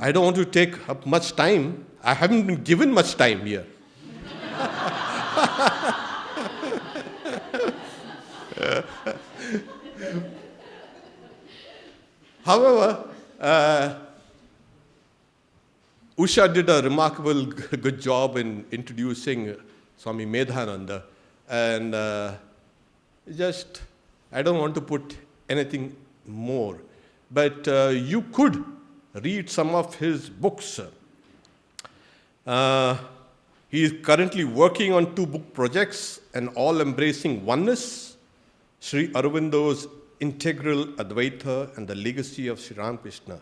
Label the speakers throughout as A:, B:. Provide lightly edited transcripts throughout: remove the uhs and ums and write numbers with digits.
A: I don't want to take up much time. I haven't been given much time here. However, Usha did a remarkable good job in introducing Swami Medhananda, and I don't want to put anything more, but you could read some of his books. He is currently working on 2 book projects, an all-embracing oneness, Sri Aurobindo's Integral Advaita and the Legacy of Sri Ramakrishna,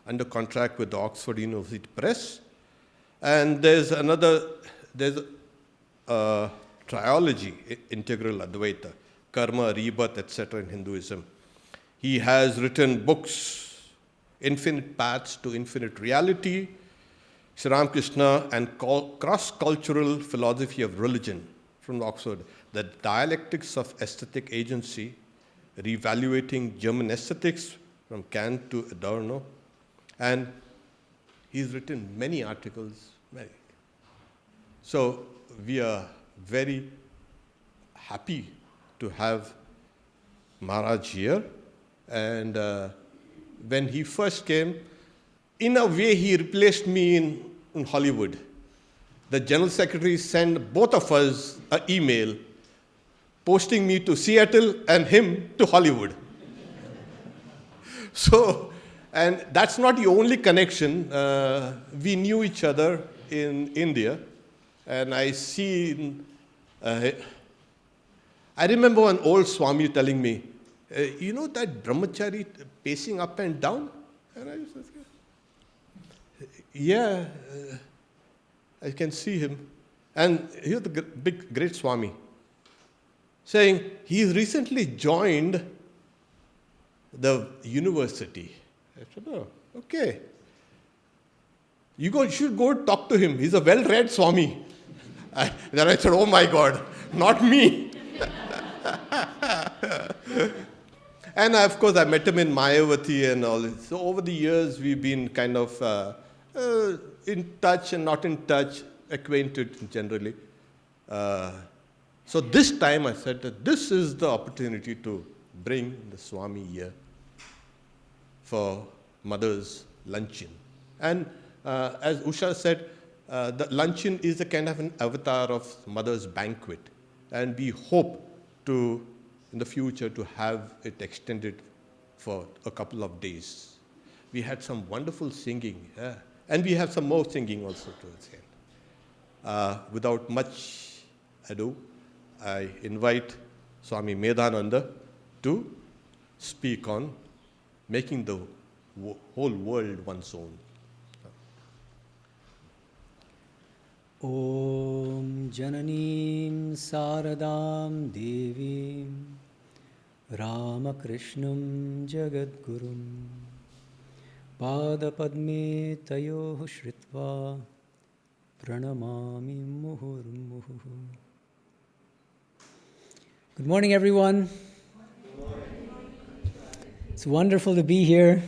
A: under contract with the Oxford University Press. And there's a trilogy, Integral Advaita, Karma, Rebirth, etc. in Hinduism. He has written books, Infinite Paths to Infinite Reality, Sri Ramakrishna and Cross-Cultural Philosophy of Religion from Oxford, The Dialectics of Aesthetic Agency, Reevaluating German Aesthetics from Kant to Adorno. And he's written many articles. So we are very happy to have Maharaj here. And when he first came, in a way he replaced me in Hollywood. The General Secretary sent both of us an email posting me to Seattle and him to Hollywood. So, and that's not the only connection. We knew each other in India, and I remember an old Swami telling me, you know that brahmachari pacing up and down? And I said, yeah, I can see him. And here's the big, great Swami saying he's recently joined the university. I said, oh, okay. You should go talk to him. He's a well-read Swami. Then I said, oh my God, not me. And of course, I met him in Mayavati and all. So over the years, we've been kind of in touch and not in touch, acquainted generally. So this time I said that this is the opportunity to bring the Swami here for Mother's Luncheon. And as Usha said, the luncheon is a kind of an avatar of Mother's banquet. And we hope to, in the future, to have it extended for a couple of days. We had some wonderful singing, and we have some more singing also towards the end. Without much ado, I invite Swami Medhananda to speak on making the whole world one's own.
B: Om Jananim Saradam Devim Ramakrishnam Jagadgurum Padapadme Tayoh Shritva Pranamami Muhurmuhu. Good morning, everyone.
A: Good morning.
B: It's wonderful to be here.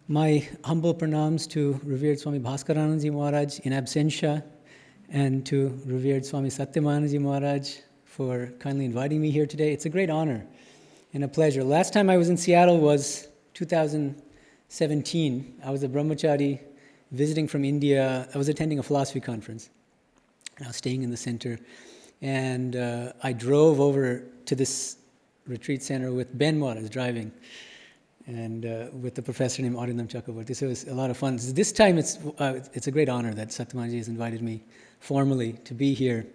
B: My humble pranams to revered Swami Bhaskaranandaji Maharaj in absentia, and to revered Swami Satyamanandaji Maharaj for kindly inviting me here today. It's a great honor and a pleasure. Last time I was in Seattle was 2017. I was a brahmachari visiting from India. I was attending a philosophy conference. I was staying in the center. And I drove over to this retreat center with Ben Maharaj driving, and with the professor named Arindam Chakravarti. So it was a lot of fun. This time it's a great honor that Satyamanji has invited me formally to be here.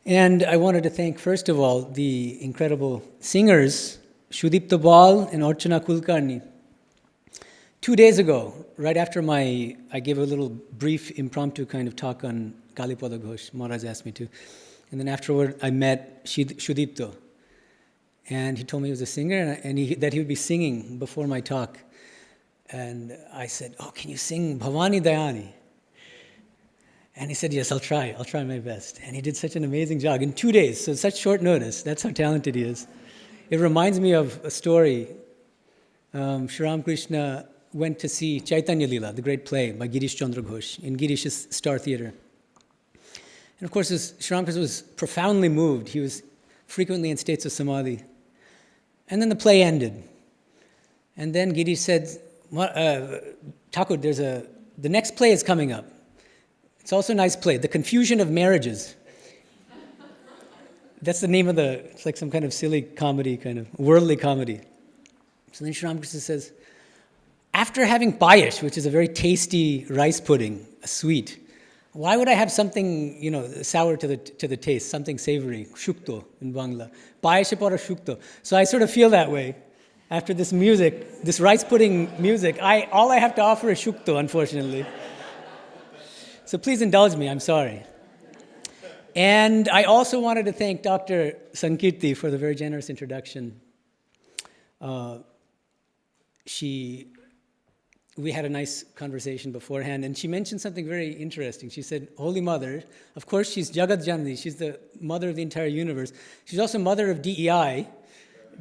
B: And I wanted to thank, first of all, the incredible singers, Shudipta Bal and Archana Kulkarni. 2 days ago, right after I gave a little brief impromptu kind of talk on Kalipada Ghosh, Maharaj asked me to. And then afterward, I met Shudipta. And he told me he was a singer and that he would be singing before my talk. And I said, oh, can you sing Bhavani Dayani? And he said, yes, I'll try my best. And he did such an amazing job in 2 days, so such short notice. That's how talented he is. It reminds me of a story Sri Ramakrishna went to see Chaitanya Leela, the great play by Girish Chandra Ghosh, in Girish's Star Theatre. And of course, Sri Ramakrishna was profoundly moved. He was frequently in states of samadhi. And then the play ended. And then Girish said, Thakur, the next play is coming up. It's also a nice play, The Confusion of Marriages. That's the name of it's like some kind of silly comedy, kind of worldly comedy. So then Sri Ramakrishna says, after having payesh, which is a very tasty rice pudding, a sweet, why would I have something, sour to the taste, something savory, shukto in Bangla. Payeshe pora shukto. So I sort of feel that way. After this music, this rice pudding music, all I have to offer is shukto, unfortunately. So please indulge me, I'm sorry. And I also wanted to thank Dr. Sankirti for the very generous introduction. We had a nice conversation beforehand, and she mentioned something very interesting. She said, Holy Mother, of course she's Jagat Janani, she's the mother of the entire universe. She's also mother of DEI,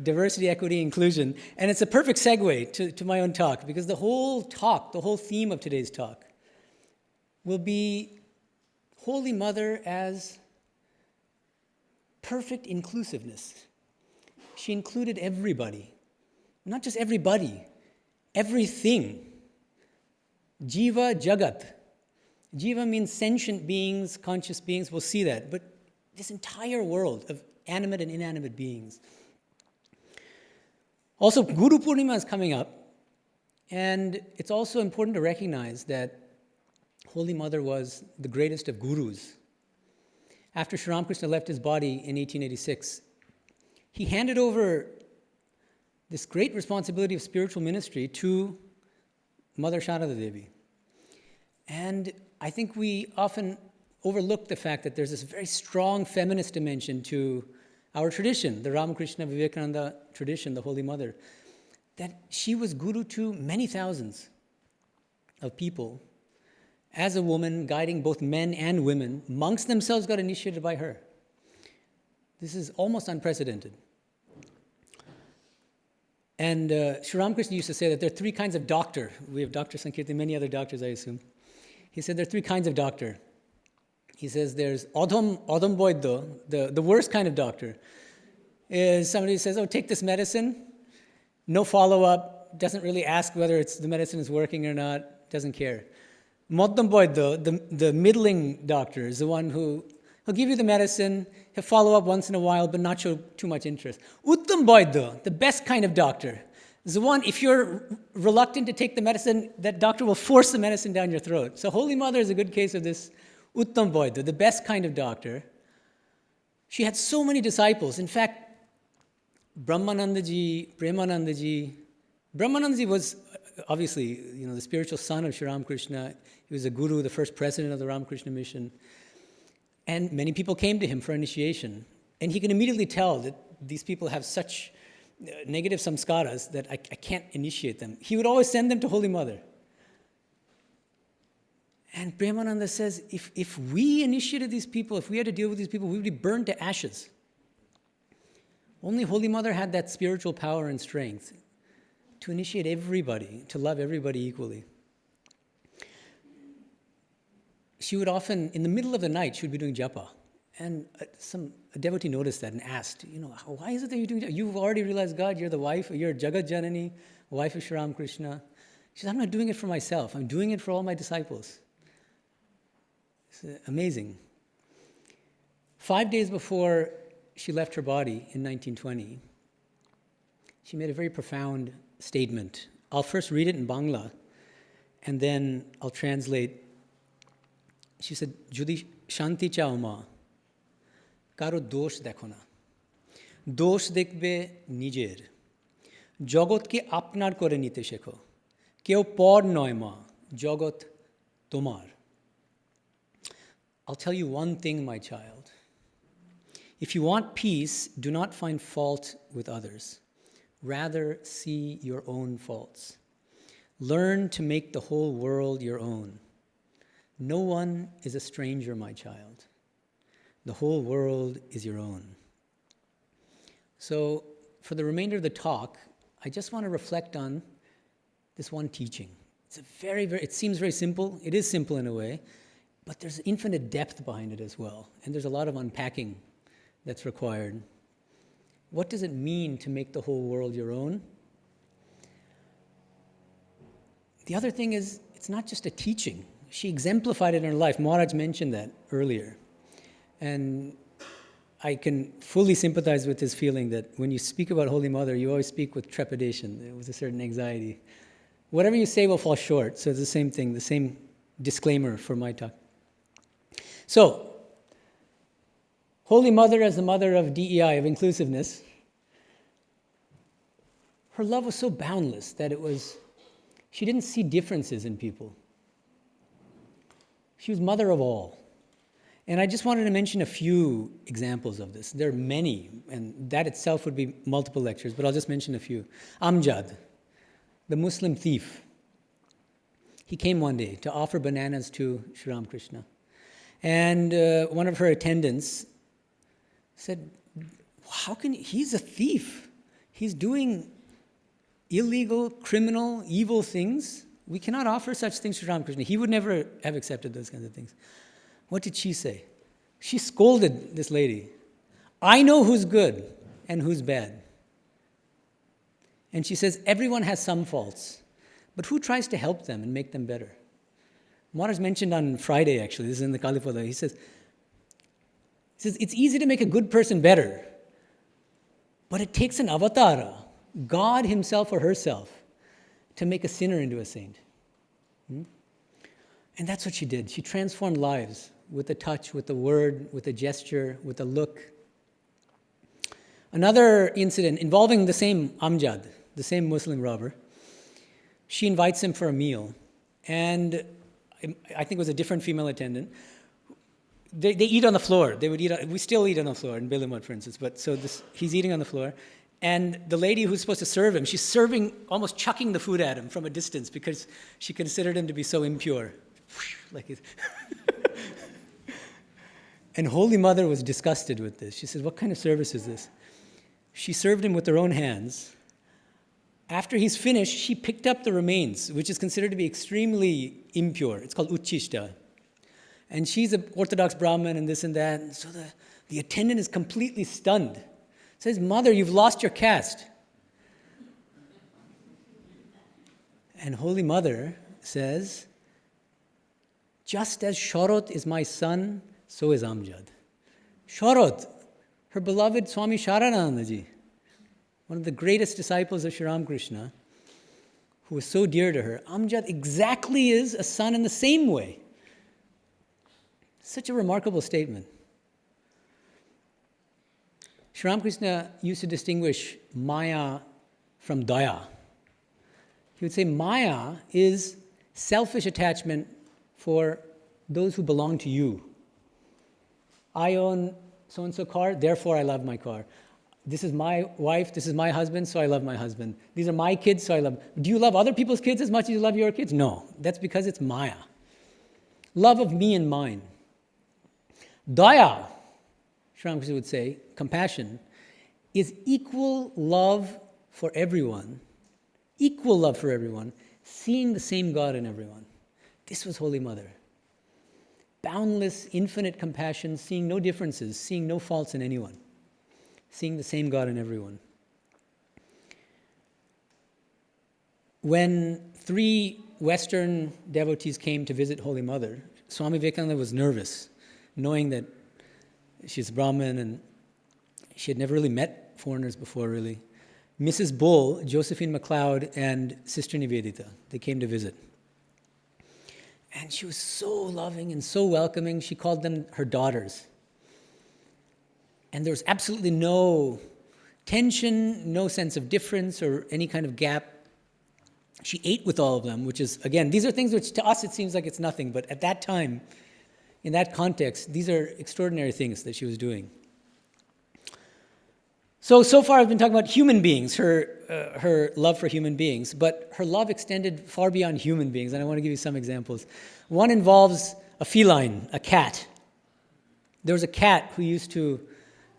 B: diversity, equity, inclusion. And it's a perfect segue to my own talk, because the whole theme of today's talk will be Holy Mother as perfect inclusiveness. She included everybody. Not just everybody, everything. Jiva Jagat. Jiva means sentient beings, conscious beings, we'll see that. But this entire world of animate and inanimate beings. Also, Guru Purnima is coming up, and it's also important to recognize that Holy Mother was the greatest of gurus. After Sri Ramakrishna left his body in 1886, he handed over this great responsibility of spiritual ministry to Mother Sarada Devi. And I think we often overlook the fact that there's this very strong feminist dimension to our tradition, the Ramakrishna Vivekananda tradition, the Holy Mother, that she was guru to many thousands of people as a woman, guiding both men and women. Monks themselves got initiated by her. This is almost unprecedented. And Sri Ramakrishna used to say that there are three kinds of doctor. We have Dr. Sankirti, many other doctors, I assume. He said there are three kinds of doctor. He says there's Odham Boiddo, the worst kind of doctor, is somebody who says, take this medicine, no follow-up, doesn't really ask whether the medicine is working or not, doesn't care. Moddam Boiddo, the middling doctor, is the one who he'll give you the medicine, he'll follow up once in a while, but not show too much interest. Uttam Boiddo, the best kind of doctor, is the one, if you're reluctant to take the medicine, that doctor will force the medicine down your throat. So Holy Mother is a good case of this Uttam Boiddo, the best kind of doctor. She had so many disciples. In fact, Brahmanandaji was obviously, the spiritual son of Sri Ramakrishna. He was a guru, the first president of the Ramakrishna mission. And many people came to him for initiation. And he could immediately tell that these people have such negative samskaras that I can't initiate them. He would always send them to Holy Mother. And Premananda says, if we initiated these people, if we had to deal with these people, we would be burned to ashes. Only Holy Mother had that spiritual power and strength to initiate everybody, to love everybody equally. She would often, in the middle of the night, she would be doing japa. And a devotee noticed that and asked, why is it that you're doing japa? You've already realized, God, you're the wife, you're Jagat Janani, wife of Sri Ramakrishna. She said, I'm not doing it for myself. I'm doing it for all my disciples. It's amazing. 5 days before she left her body in 1920, she made a very profound statement. I'll first read it in Bangla, and then I'll translate. She said, Jodi shanti chao ma, karo dosh dekho na. Dosh dekhbe nijer. Jogotke apnar kore nite shekho. Keo por noy ma, jogot tomar. I'll tell you one thing, my child. If you want peace, do not find fault with others. Rather, see your own faults. Learn to make the whole world your own. No one is a stranger, my child. The whole world is your own. So, for the remainder of the talk, I just want to reflect on this one teaching. It's a it seems very simple. It is simple in a way, but there's infinite depth behind it as well. And there's a lot of unpacking that's required. What does it mean to make the whole world your own? The other thing is, it's not just a teaching. She exemplified it in her life. Maharaj mentioned that earlier. And I can fully sympathize with his feeling that when you speak about Holy Mother, you always speak with trepidation. There was a certain anxiety. Whatever you say will fall short. So it's the same thing, the same disclaimer for my talk. So, Holy Mother as the mother of DEI, of inclusiveness, her love was so boundless that she didn't see differences in people. She was mother of all. And I just wanted to mention a few examples of this. There are many, and that itself would be multiple lectures, but I'll just mention a few. Amjad, the Muslim thief. He came one day to offer bananas to Sri Ramakrishna. And one of her attendants said, he's a thief. He's doing illegal, criminal, evil things. We cannot offer such things to Ramakrishna. He would never have accepted those kinds of things. What did she say? She scolded this lady. I know who's good and who's bad. And she says, everyone has some faults, but who tries to help them and make them better? Maharaj mentioned on Friday, actually, this is in the Kalipada, he says, it's easy to make a good person better, but it takes an avatara, God himself or herself, to make a sinner into a saint. And that's what she did. She transformed lives with a touch, with a word, with a gesture, with a look. Another incident involving the same Amjad, the same Muslim robber. She invites him for a meal. And I think it was a different female attendant. They eat on the floor. We still eat on the floor in Bilimut, for instance. But he's eating on the floor. And the lady who's supposed to serve him, she's serving, almost chucking the food at him from a distance because she considered him to be so impure. And Holy Mother was disgusted with this. She said, what kind of service is this? She served him with her own hands. After he's finished, she picked up the remains, which is considered to be extremely impure. It's called uchishta. And she's an Orthodox Brahmin and this and that. And so the attendant is completely stunned. Says, Mother, you've lost your caste. And Holy Mother says, just as Sharot is my son, so is Amjad. Sharot, her beloved Swami Sharanandaji, one of the greatest disciples of Sri Ramakrishna, who was so dear to her, Amjad exactly is a son in the same way. Such a remarkable statement. Sri Ramakrishna used to distinguish Maya from Daya. He would say Maya is selfish attachment for those who belong to you. I own so-and-so car, therefore I love my car. This is my wife, this is my husband, so I love my husband. These are my kids, so I love. Do you love other people's kids as much as you love your kids? No, that's because it's Maya. Love of me and mine. Daya, Sri Ramakrishna would say, compassion, is equal love for everyone, seeing the same God in everyone. This was Holy Mother. Boundless, infinite compassion, seeing no differences, seeing no faults in anyone, seeing the same God in everyone. When 3 Western devotees came to visit Holy Mother, Swami Vivekananda was nervous, knowing that she's Brahmin and she had never really met foreigners before, really. Mrs. Bull, Josephine MacLeod, and Sister Nivedita, they came to visit. And she was so loving and so welcoming. She called them her daughters. And there was absolutely no tension, no sense of difference or any kind of gap. She ate with all of them, which is, again, these are things which to us it seems like it's nothing, but at that time, in that context, these are extraordinary things that she was doing. So far I've been talking about human beings, her love for human beings, but her love extended far beyond human beings, and I want to give you some examples. One involves a feline, a cat. There was a cat who used to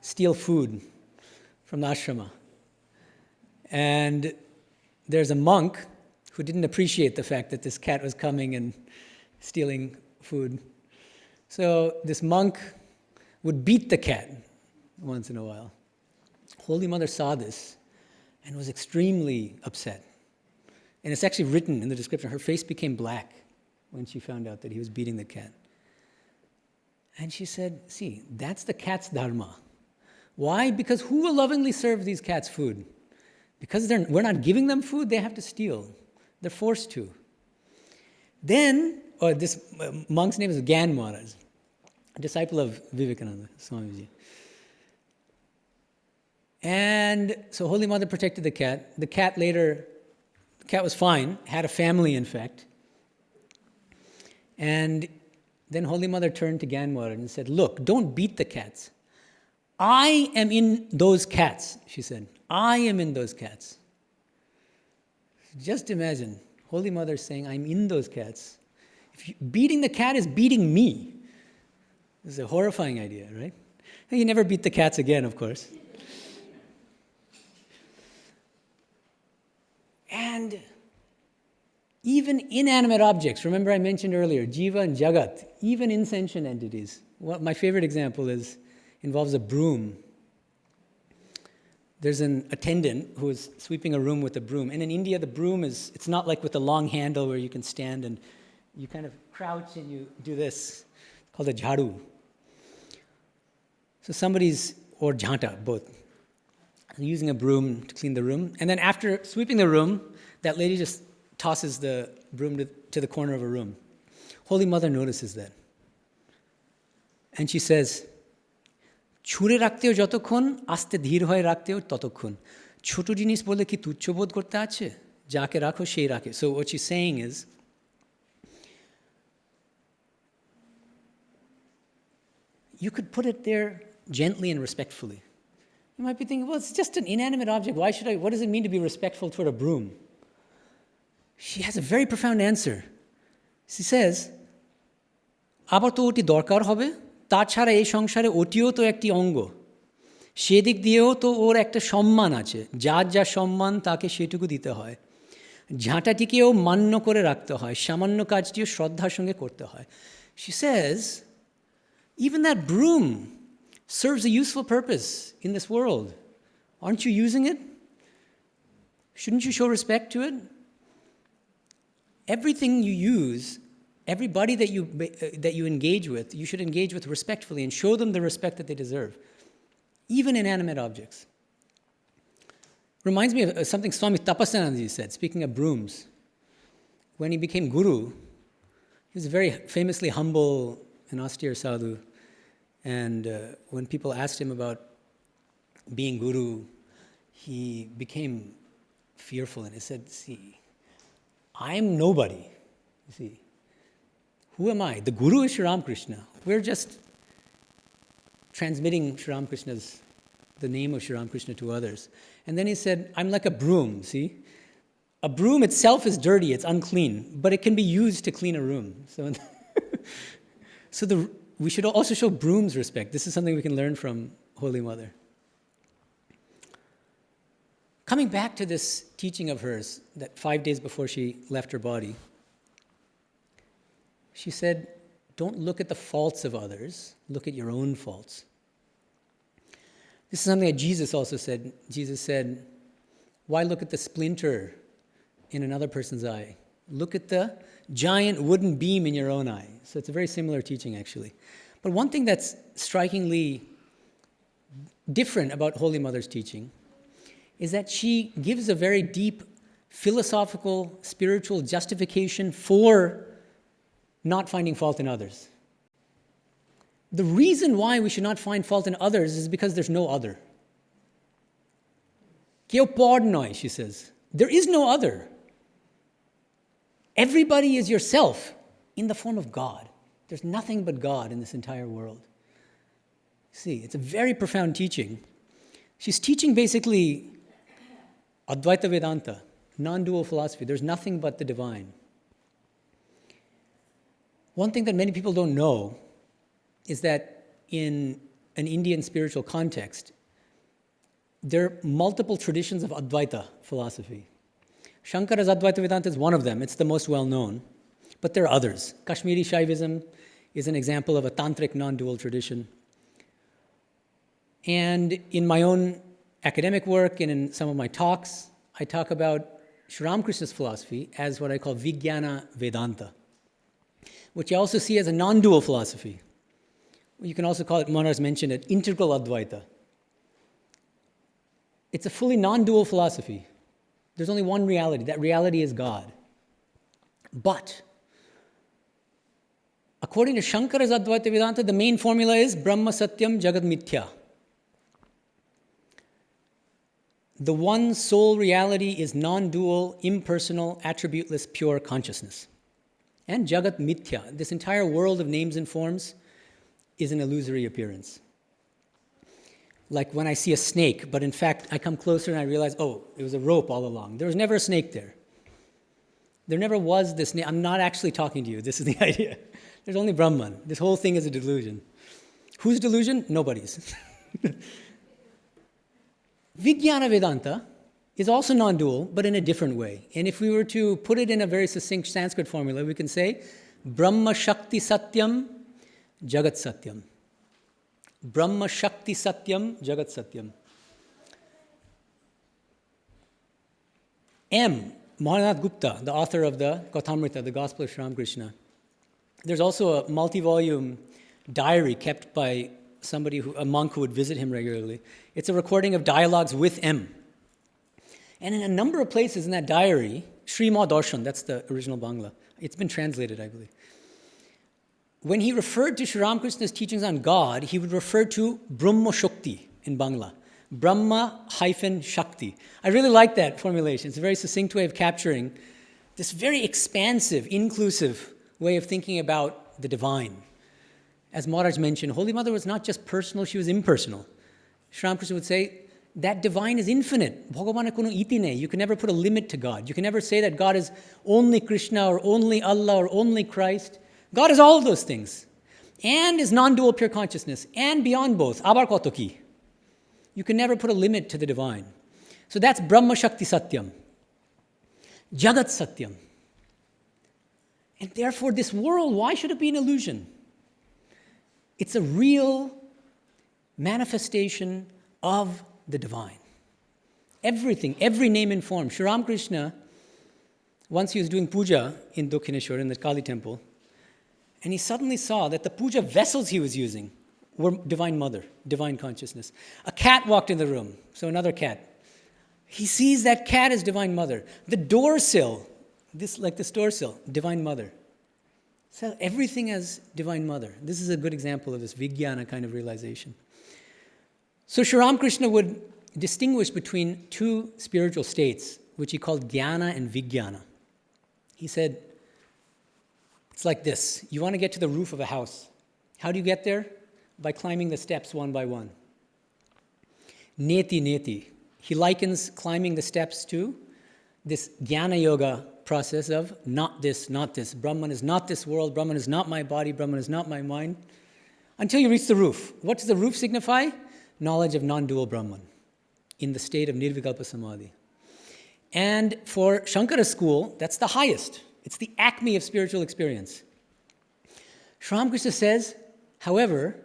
B: steal food from the ashrama. And there's a monk who didn't appreciate the fact that this cat was coming and stealing food. So this monk would beat the cat once in a while. Holy Mother saw this and was extremely upset. And it's actually written in the description. Her face became black when she found out that he was beating the cat. And she said, see, that's the cat's dharma. Why? Because who will lovingly serve these cats food? Because we're not giving them food, they have to steal. They're forced to. Then, this monk's name is Gyan Maharaj, a disciple of Vivekananda, Swamiji. And so Holy Mother protected the cat. The cat was fine, had a family, in fact. And then Holy Mother turned to Gyan Maharaj and said, look, don't beat the cats. I am in those cats, she said. I am in those cats. Just imagine, Holy Mother saying, I'm in those cats. Beating the cat is beating me. This is a horrifying idea, right? You never beat the cats again, of course. And even inanimate objects, remember I mentioned earlier, Jiva and Jagat, even insentient entities. Well, my favorite example involves a broom. There's an attendant who is sweeping a room with a broom. And in India, the broom it's not like with a long handle where you can stand and you kind of crouch and you do this, called a jharu. So or jhanta, both, using a broom to clean the room. And then after sweeping the room, that lady just tosses the broom to the corner of a room. Holy Mother notices that. And she says, ছুঁড়ে রাখতেও যতক্ষণ আস্তে ধীর হয়ে রাখতেও ততক্ষণ ছোট জিনিস বলে কি তুচ্ছবোধ করতে আছে যাকে রাখো সেই রাখে. So what she's saying is, you could put it there gently and respectfully. You might be thinking, well, it's just an inanimate object. What does it mean to be respectful toward a broom? She has a very profound answer. She says, আবার তো ওটি দরকার হবে, তাছাড়া এই সংসারে OTO তো একটি অঙ্গ, সেদিক দিয়েও তো ওর একটা সম্মান আছে, যার যা সম্মান তাকে সেটুকু দিতে হয়, ঝাঁটাটিকেও মান্য করে রাখতে হয়, সামান্য কাজটিও শ্রদ্ধার সঙ্গে করতে হয়. She says, even that broom serves a useful purpose in this world. Aren't you using it? Shouldn't you show respect to it? Everything you use, everybody that you engage with, you should engage with respectfully and show them the respect that they deserve, even inanimate objects. Reminds me of something Swami Tapasanandaji said, speaking of brooms. When he became guru, he was a very famously humble and austere sadhu. And when people asked him about being guru, he became fearful and he said, see, I'm nobody, you see. Who am I? The guru is Sri Ramakrishna. We're just transmitting Sri Ramakrishna's, the name of Sri Ramakrishna to others. And then he said, I'm like a broom, see? A broom itself is dirty, it's unclean, but it can be used to clean a room. So we should also show brooms respect. This is something we can learn from Holy Mother. Coming back to this teaching of hers, that 5 days before she left her body, she said, don't look at the faults of others, look at your own faults. This is something that Jesus also said. Jesus said, why look at the splinter in another person's eye? Look at the giant wooden beam in your own eye. So it's a very similar teaching, actually. But one thing that's strikingly different about Holy Mother's teaching is that she gives a very deep philosophical, spiritual justification for not finding fault in others. The reason why we should not find fault in others is because there's no other. Keo pod noy, she says. There is no other. Everybody is yourself in the form of God. There's nothing but God in this entire world. See, it's a very profound teaching. She's teaching basically Advaita Vedanta, non-dual philosophy. There's nothing but the divine. One thing that many people don't know is that in an Indian spiritual context, there are multiple traditions of Advaita philosophy. Shankara's Advaita Vedanta is one of them. It's the most well-known. But there are others. Kashmiri Shaivism is an example of a tantric non-dual tradition. And in my own academic work and in some of my talks, I talk about Sri Ramakrishna's philosophy as what I call Vijnana Vedanta, which I also see as a non-dual philosophy. You can also call it, Maharaj mentioned it, integral Advaita. It's a fully non-dual philosophy. There's only one reality. That reality is God. But according to Shankara's Advaita Vedanta, the main formula is Brahma Satyam Jagat Mithya. The one sole reality is non-dual, impersonal, attributeless, pure consciousness. And Jagat Mithya, this entire world of names and forms, is an illusory appearance. Like when I see a snake, but in fact I come closer and I realize, oh, it was a rope all along. There was never a snake there. There never was this snake. I'm not actually talking to you. This is the idea. There's only Brahman. This whole thing is a delusion. Whose delusion? Nobody's. Vijnana Vedanta is also non-dual, but in a different way. And if we were to put it in a very succinct Sanskrit formula, we can say, Brahma Shakti Satyam, Jagat Satyam. Brahma Shakti Satyam, Jagat Satyam. M. Mahanad Gupta, the author of the Kathamrita, the Gospel of Sri Ramakrishna. There's also a multi-volume diary kept by a monk who would visit him regularly. It's a recording of dialogues with M. And in a number of places in that diary, Sri Ma Darshan, that's the original Bangla. It's been translated, I believe. When he referred to Sri Ramakrishna's teachings on God, he would refer to Brahma Shakti in Bangla. Brahma-Shakti. I really like that formulation. It's a very succinct way of capturing this very expansive, inclusive way of thinking about the divine. As Maharaj mentioned, Holy Mother was not just personal, she was impersonal. Sri Ramakrishna would say, that divine is infinite. Bhagavana kono iti nahi. You can never put a limit to God. You can never say that God is only Krishna or only Allah or only Christ. God is all of those things. And is non-dual pure consciousness. And beyond both. Abar kotoki. You can never put a limit to the divine. So that's Brahma Shakti Satyam. Jagat Satyam. And therefore this world, why should it be an illusion? It's a real manifestation of the divine. Everything, every name and form. Sri Ramakrishna, once he was doing puja in Dakshineshwar, in the Kali temple, and he suddenly saw that the puja vessels he was using were Divine Mother, Divine Consciousness. A cat walked in the room, so another cat. He sees that cat as Divine Mother. The door sill, this door sill, Divine Mother. So everything as Divine Mother. This is a good example of this Vijnana kind of realization. So Sri Ramakrishna would distinguish between two spiritual states, which he called Jnana and Vijnana. He said, it's like this. You want to get to the roof of a house. How do you get there? By climbing the steps one by one. Neti, neti. He likens climbing the steps to this Jnana Yoga process of not this, not this. Brahman is not this world. Brahman is not my body. Brahman is not my mind. Until you reach the roof. What does the roof signify? Knowledge of non-dual Brahman in the state of Nirvikalpa Samadhi. And for Shankara's school, that's the highest. It's the acme of spiritual experience. Sri Ramakrishna says, however,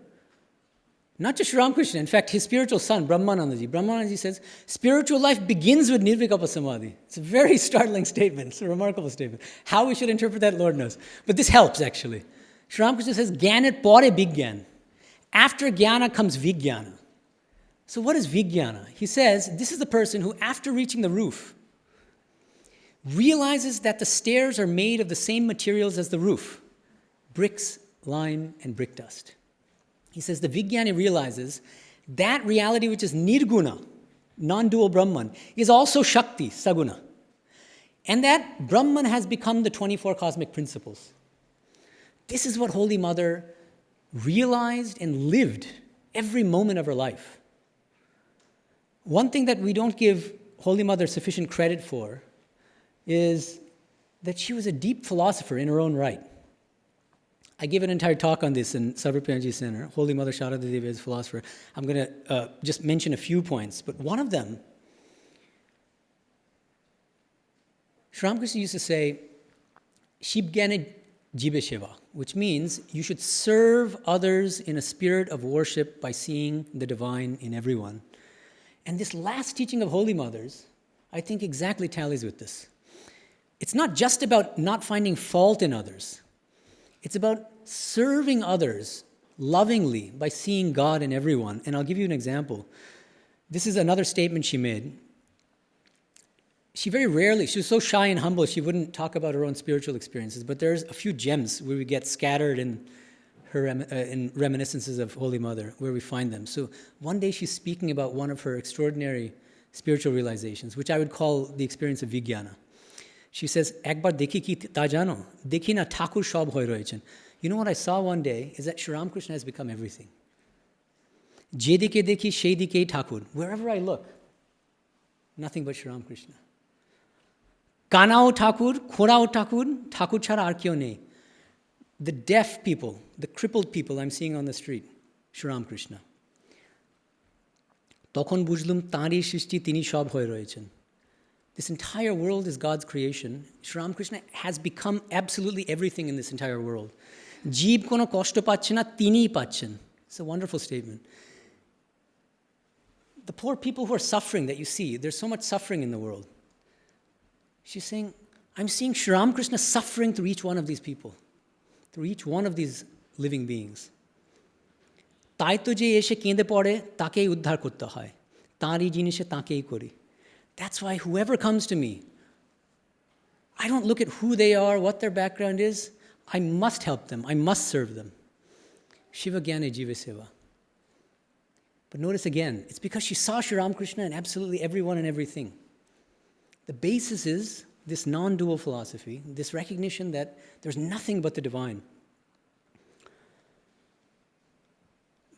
B: not just Sri Ramakrishna, in fact, his spiritual son, Brahmanandaji says, spiritual life begins with Nirvikalpa Samadhi. It's a very startling statement. It's a remarkable statement. How we should interpret that, Lord knows. But this helps, actually. Sri Ramakrishna says, Gyanat pore Bigyan. After Jnana comes Vijnana. So what is Vijnana? He says, this is the person who, after reaching the roof, realizes that the stairs are made of the same materials as the roof. Bricks, lime, and brick dust. He says the Vijnani realizes that reality which is Nirguna, non-dual Brahman, is also Shakti, Saguna. And that Brahman has become the 24 cosmic principles. This is what Holy Mother realized and lived every moment of her life. One thing that we don't give Holy Mother sufficient credit for is that she was a deep philosopher in her own right. I gave an entire talk on this in Sarvapriyanji Center, Holy Mother Sarada Devi as a philosopher. I'm going to just mention a few points, but one of them Sri Ramakrishna used to say, Shibgyane Jibe Shiva, which means you should serve others in a spirit of worship by seeing the divine in everyone. And this last teaching of Holy Mothers, I think exactly tallies with this. It's not just about not finding fault in others. It's about serving others lovingly by seeing God in everyone. And I'll give you an example. This is another statement she made. She very rarely, she was so shy and humble, she wouldn't talk about her own spiritual experiences, but there's a few gems where we get scattered in her in reminiscences of Holy Mother, where we find them. So one day she's speaking about one of her extraordinary spiritual realizations, which I would call the experience of Vijnana. She says, Ekbar dekhi ki ta jano, dekhi na Thakur shob hoy royechen. You know what I saw one day is that Sri Ramakrishna has become everything. Jedike dekhi shei dikei Thakur. Wherever I look, nothing but Sri Ramakrishna. Kanao Thakur, Khorao Thakur, Thakur chhara ar kyo nei. The deaf people, the crippled people I'm seeing on the street, Sri Ramakrishna. Tokhon bujhlum tari shrishti tini shob hoye royechen. This entire world is God's creation. Sri Ramakrishna has become absolutely everything in this entire world. Jeeb kono koshto pacche na, tiniই পাচ্ছেন. It's a wonderful statement. The poor people who are suffering that you see, there's so much suffering in the world. She's saying, I'm seeing Sri Ramakrishna suffering through each one of these people, through each one of these living beings. তাই তো যে এসে কেঁদে পড়ে তাকেই উদ্ধার করতে হয়, তাঁরই জিনিসে তাকেই করি. That's why whoever comes to me, I don't look at who they are, what their background is. I must help them. I must serve them. Shiva Gyane Jiva Seva. But notice again, it's because she saw Sri Ramakrishna in absolutely everyone and everything. The basis is this non-dual philosophy, this recognition that there's nothing but the divine.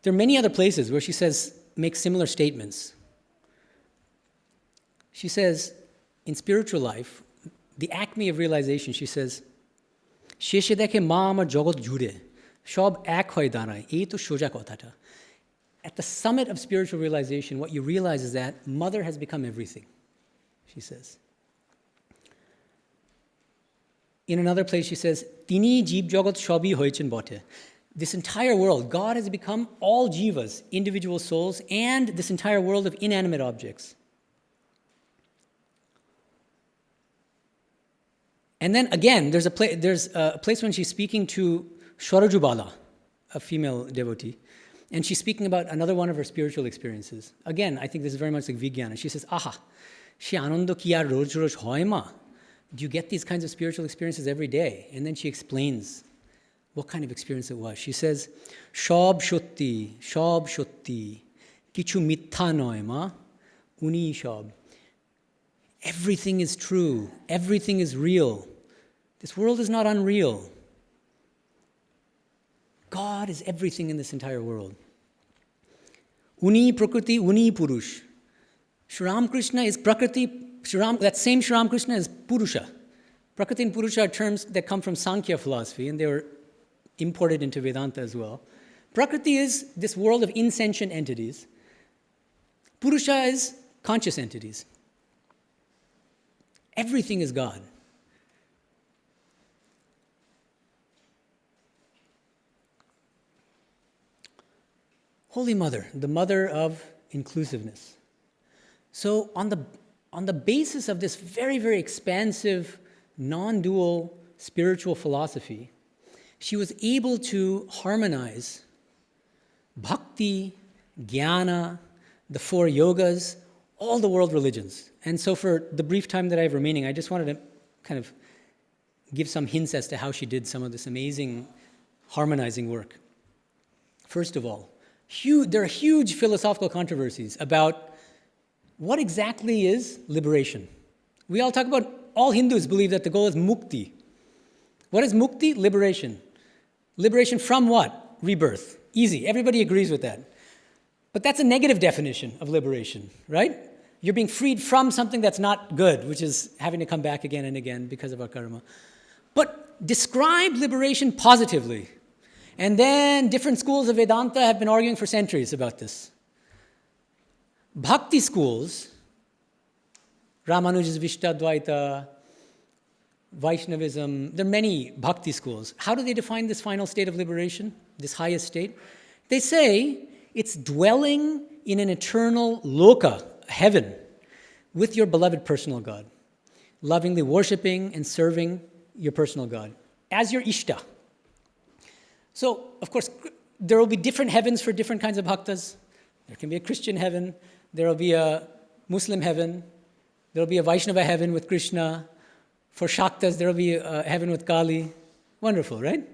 B: There are many other places where she says, makes similar statements. She says, in spiritual life, the acme of realization, she says, শেষে দেখে মা আমার জগৎ জুড়ে সব এক হয়ে দাঁড়ায়, এই তো সোজা কথাটা. At the summit of spiritual realization, what you realize is that Mother has become everything, she says. In another place, she says, তিনি জীব জগৎ সবই হয়েছেন বটে. This entire world, God has become all jivas, individual souls, and this entire world of inanimate objects. And then again, there's a place when she's speaking to Shwarajubala, a female devotee, and she's speaking about another one of her spiritual experiences. Again, I think this is very much like Vijnana. She says, aha, she anondo ki ar roj roj hoy ma. Do you get these kinds of spiritual experiences every day? And then she explains what kind of experience it was. She says, shob shotti, kichu mittha noy ma, uni shob. Everything is true. Everything is real. This world is not unreal. God is everything in this entire world. Uni prakriti, uni purush. Sri Ramakrishna is prakriti. That same Sri Ramakrishna is purusha. Prakriti and purusha are terms that come from Sankhya philosophy, and they were imported into Vedanta as well. Prakriti is this world of insentient entities. Purusha is conscious entities. Everything is God. Holy Mother, the mother of inclusiveness. So on the basis of this very, very expansive, non-dual spiritual philosophy, she was able to harmonize bhakti, jnana, the four yogas, all the world religions. And so for the brief time that I have remaining, I just wanted to kind of give some hints as to how she did some of this amazing harmonizing work. First of all, there are huge philosophical controversies about what exactly is liberation. We all talk about, all Hindus believe that the goal is mukti. What is mukti? Liberation. Liberation from what? Rebirth. Easy. Everybody agrees with that. But that's a negative definition of liberation, right? You're being freed from something that's not good, which is having to come back again and again because of our karma. But describe liberation positively. And then different schools of Vedanta have been arguing for centuries about this. Bhakti schools, Ramanuja's Vishtadvaita, Vaishnavism. There are many bhakti schools. How do they define this final state of liberation, this highest state? They say it's dwelling in an eternal loka, heaven, with your beloved personal God, lovingly worshiping and serving your personal God as your ishta. So, of course, there will be different heavens for different kinds of bhaktas. There can be a Christian heaven, there will be a Muslim heaven, there will be a Vaishnava heaven with Krishna. For Shaktas, there will be a heaven with Kali. Wonderful, right?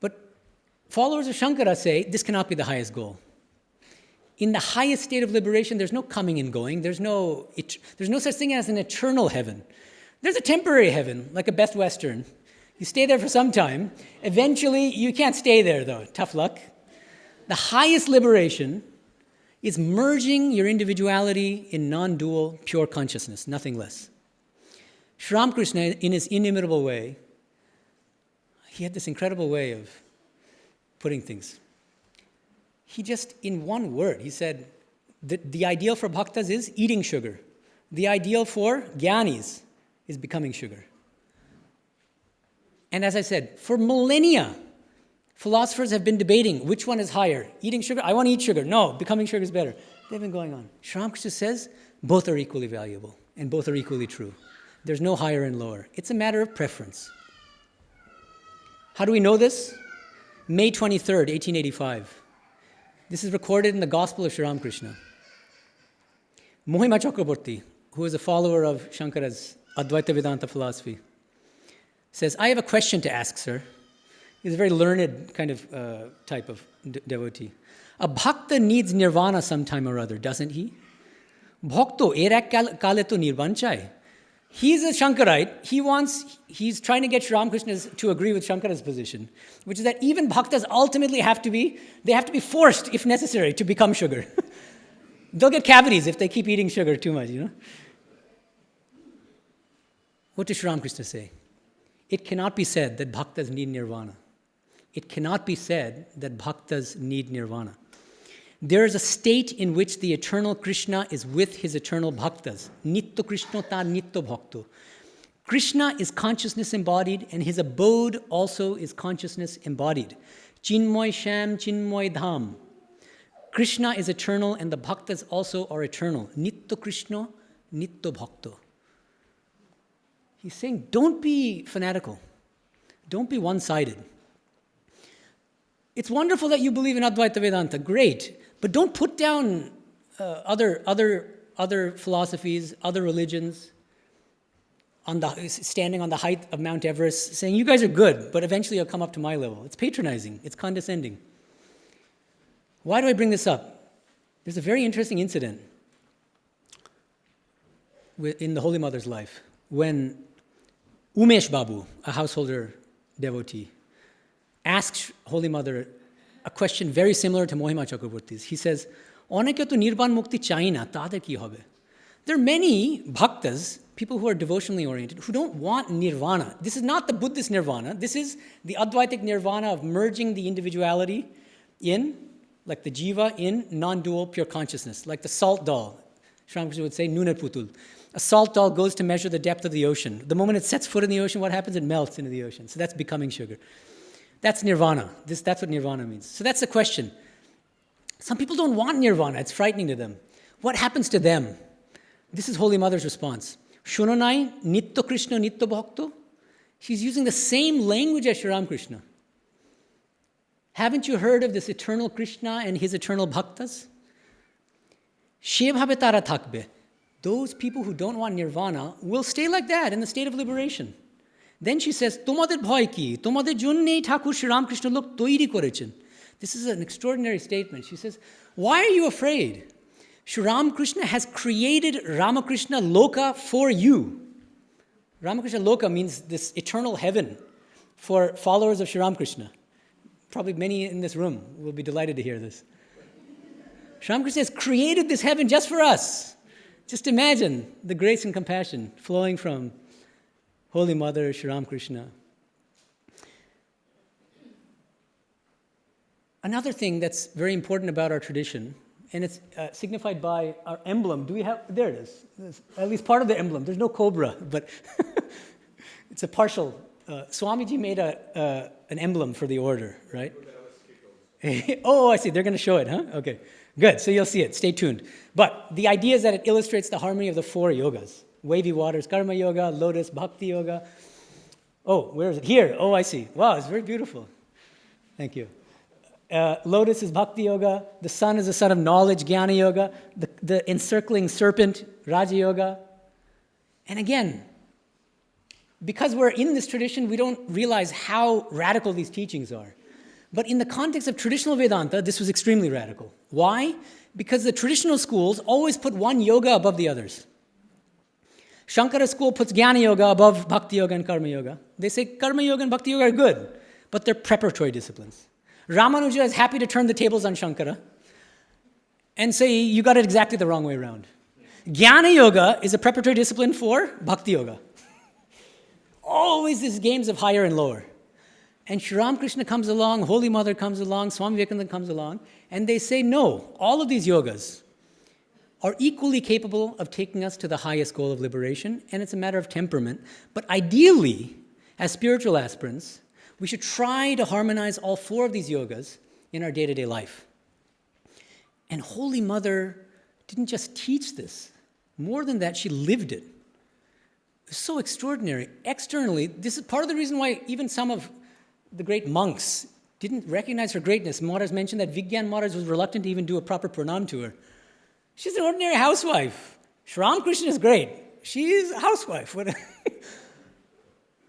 B: But followers of Shankara say this cannot be the highest goal. In the highest state of liberation, there's no coming and going. There's no such thing as an eternal heaven. There's a temporary heaven, like a Best Western. You stay there for some time. Eventually, you can't stay there, though. Tough luck. The highest liberation is merging your individuality in non-dual, pure consciousness, nothing less. Sri Ramakrishna, in his inimitable way, he had this incredible way of putting things. He just, in one word, he said, the ideal for bhaktas is eating sugar. The ideal for jnanis is becoming sugar. And as I said, for millennia, philosophers have been debating which one is higher. Eating sugar? I want to eat sugar. No, becoming sugar is better. They've been going on. Sri Ramakrishna says both are equally valuable and both are equally true. There's no higher and lower. It's a matter of preference. How do we know this? May 23rd, 1885. This is recorded in the Gospel of Sri Ramakrishna. Mohima Chakraborty, who is a follower of Shankara's Advaita Vedanta philosophy, says, I have a question to ask, sir. He's a very learned kind of type of devotee. A bhakta needs nirvana sometime or other, doesn't he? Bhakto erak kale to nirvan chai. He's a Shankarite. He's trying to get Sri Ramakrishna to agree with Shankara's position, which is that even bhaktas ultimately have to be forced, if necessary, to become sugar. They'll get cavities if they keep eating sugar too much, What does Sri Ramakrishna say? It cannot be said that bhaktas need nirvana. It cannot be said that bhaktas need nirvana. There is a state in which the eternal Krishna is with his eternal bhaktas. Nitto Krishna ta nitto bhakto. Krishna is consciousness embodied, and his abode also is consciousness embodied. Chinmoy Sham, Chinmoy Dham. Krishna is eternal, and the bhaktas also are eternal. Nitto Krishna, nitto bhakto. He's saying, don't be fanatical. Don't be one-sided. It's wonderful that you believe in Advaita Vedanta, great, but don't put down other philosophies, other religions, standing on the height of Mount Everest, saying, you guys are good, but eventually you'll come up to my level. It's patronizing, it's condescending. Why do I bring this up? There's a very interesting incident in the Holy Mother's life, when Umesh Babu, a householder devotee, asks Holy Mother a question very similar to Mohima Chakraborty's. He says, Oneke to nirvan mukti chai na, tader ki hobe. There are many bhaktas, people who are devotionally oriented, who don't want nirvana. This is not the Buddhist nirvana. This is the Advaitic nirvana of merging the individuality in, like the jiva, in non-dual pure consciousness, like the salt doll. Sri Ramakrishna would say, Nunar Putul. A salt doll goes to measure the depth of the ocean. The moment it sets foot in the ocean, what happens? It melts into the ocean. So that's becoming sugar. That's nirvana. That's what nirvana means. So that's the question. Some people don't want nirvana. It's frightening to them. What happens to them? This is Holy Mother's response. Shunonai nitto Krishna nitto bhakto. She's using the same language as Sri Ramakrishna. Haven't you heard of this eternal Krishna and his eternal bhaktas? Shebhabe tara thakbe. Those people who don't want nirvana will stay like that in the state of liberation. Then she says, Tomader bhoy ki, tomader jonne Thakur Shri Ramakrishna lok toiri korechen. This is an extraordinary statement. She says, why are you afraid? Shri Ramakrishna has created Ramakrishna Loka for you. Ramakrishna Loka means this eternal heaven for followers of Shri Ramakrishna. Probably many in this room will be delighted to hear this. Shri Ramakrishna has created this heaven just for us. Just imagine the grace and compassion flowing from Holy Mother, Shri Ramakrishna. Another thing that's very important about our tradition, and it's signified by our emblem. Do we have, there it is. There's at least part of the emblem. There's no cobra, but It's a partial. Swamiji made an emblem for the order, right? Oh, I see. They're going to show it, huh? Okay, good. So you'll see it. Stay tuned. But the idea is that it illustrates the harmony of the four yogas. Wavy waters, karma yoga, lotus, bhakti yoga. Oh, where is it? Here. Oh, I see. Wow, it's very beautiful. Thank you. Lotus is bhakti yoga. The sun is the sun of knowledge, jnana yoga. The encircling serpent, raja yoga. And again, because we're in this tradition, we don't realize how radical these teachings are. But in the context of traditional Vedanta, this was extremely radical. Why? Because the traditional schools always put one yoga above the others. Shankara school puts Jnana Yoga above Bhakti Yoga and Karma Yoga. They say Karma Yoga and Bhakti Yoga are good, but they're preparatory disciplines. Ramanuja is happy to turn the tables on Shankara and say, you got it exactly the wrong way around. Jnana Yoga is a preparatory discipline for Bhakti Yoga. Always these games of higher and lower. And Sri Ramakrishna comes along, Holy Mother comes along, Swami Vivekananda comes along, and they say, no, all of these yogas are equally capable of taking us to the highest goal of liberation, and it's a matter of temperament. But ideally, as spiritual aspirants, we should try to harmonize all four of these yogas in our day-to-day life. And Holy Mother didn't just teach this. More than that, she lived it. It's so extraordinary. Externally, this is part of the reason why even some of the great monks didn't recognize her greatness. Maharaj mentioned that Vigyan Maharaj was reluctant to even do a proper pranam to her. She's an ordinary housewife. Sri Ramakrishna is great. She is a housewife.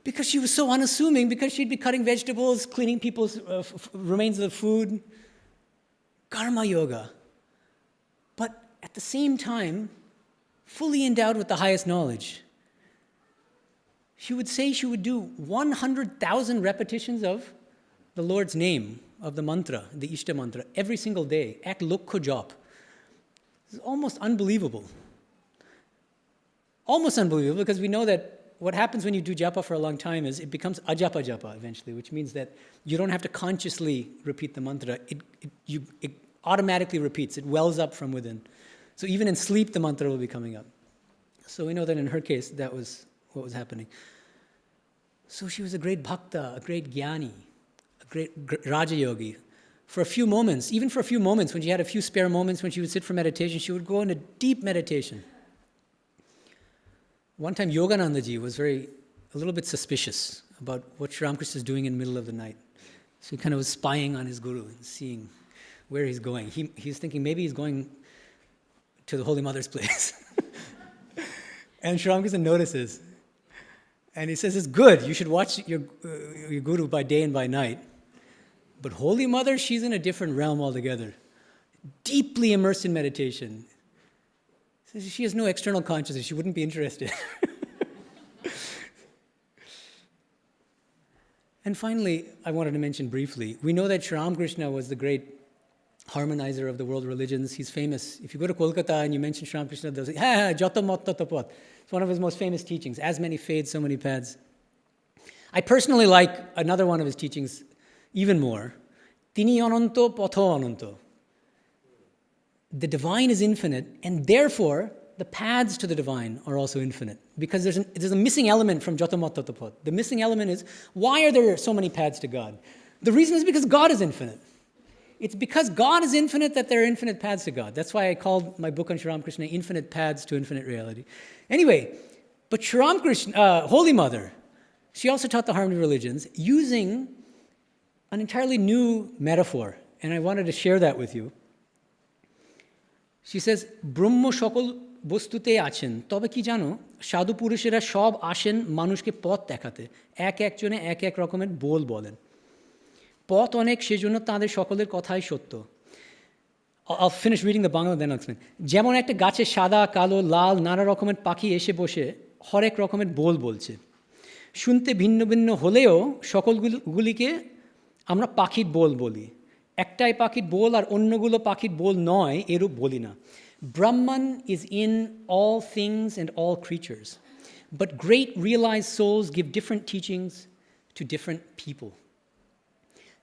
B: Because she was so unassuming, because she'd be cutting vegetables, cleaning people's remains of the food. Karma yoga. But at the same time, fully endowed with the highest knowledge. She would say she would do 100,000 repetitions of the Lord's name, of the mantra, the Ishta mantra, every single day. Ek lokho jop. It's almost unbelievable. Almost unbelievable, because we know that what happens when you do japa for a long time is it becomes ajapa japa eventually, which means that you don't have to consciously repeat the mantra. It automatically repeats. It wells up from within. So even in sleep, the mantra will be coming up. So we know that in her case, that was what was happening. So she was a great bhakta, a great jnani, a great Raja Yogi. For a few moments, even for a few moments, when she had a few spare moments when she would sit for meditation, she would go into deep meditation. One time Yoganandaji was a little bit suspicious about what Sri Ramakrishna is doing in the middle of the night. So he kind of was spying on his guru and seeing where he's going. He's thinking maybe he's going to the Holy Mother's place. And Sri Ramakrishna notices. And he says, it's good, you should watch your guru by day and by night. But Holy Mother, she's in a different realm altogether. Deeply immersed in meditation. Says she has no external consciousness, she wouldn't be interested. And finally, I wanted to mention briefly, we know that Sri Ramakrishna was the great harmonizer of the world religions. He's famous. If you go to Kolkata and you mention Sri Ramakrishna, they'll say, jata matta tapat. It's one of his most famous teachings. As many fades, so many paths. I personally like another one of his teachings even more. Tini ananto patho ananto. The divine is infinite, and therefore the paths to the divine are also infinite. Because there's a missing element from jata matta tapat. The missing element is, why are there so many paths to God? The reason is because God is infinite. It's because God is infinite that there are infinite paths to God. That's why I called my book on Sri Ramakrishna Infinite Paths to Infinite Reality. Anyway, but Sri Ramakrishna, Holy Mother, she also taught the harmony of religions using an entirely new metaphor. And I wanted to share that with you. She says, Brahma shokol bostute achen, tobe ki jano, sadhu purushera shob ashen manushke pot dekhate, ek jone ek rokomer bol bolen. পথ অনেক সেজন্য তাদের সকলের কথাই সত্য। I'll finish reading the Bangla, then I'll explain. যেমন একটা গাছে সাদা, কালো, লাল নানা রকমের পাখি এসে বসে হরেক রকমের বোল বলছে। শুনতে ভিন্ন ভিন্ন হলেও সকলগুলিকে আমরা পাখির বোল বলি। একটাই পাখির বোল আর অন্যগুলো পাখির বোল নয়, এরূপ বলি না। Brahman is in all things and all creatures. But great realized souls give different teachings to different people.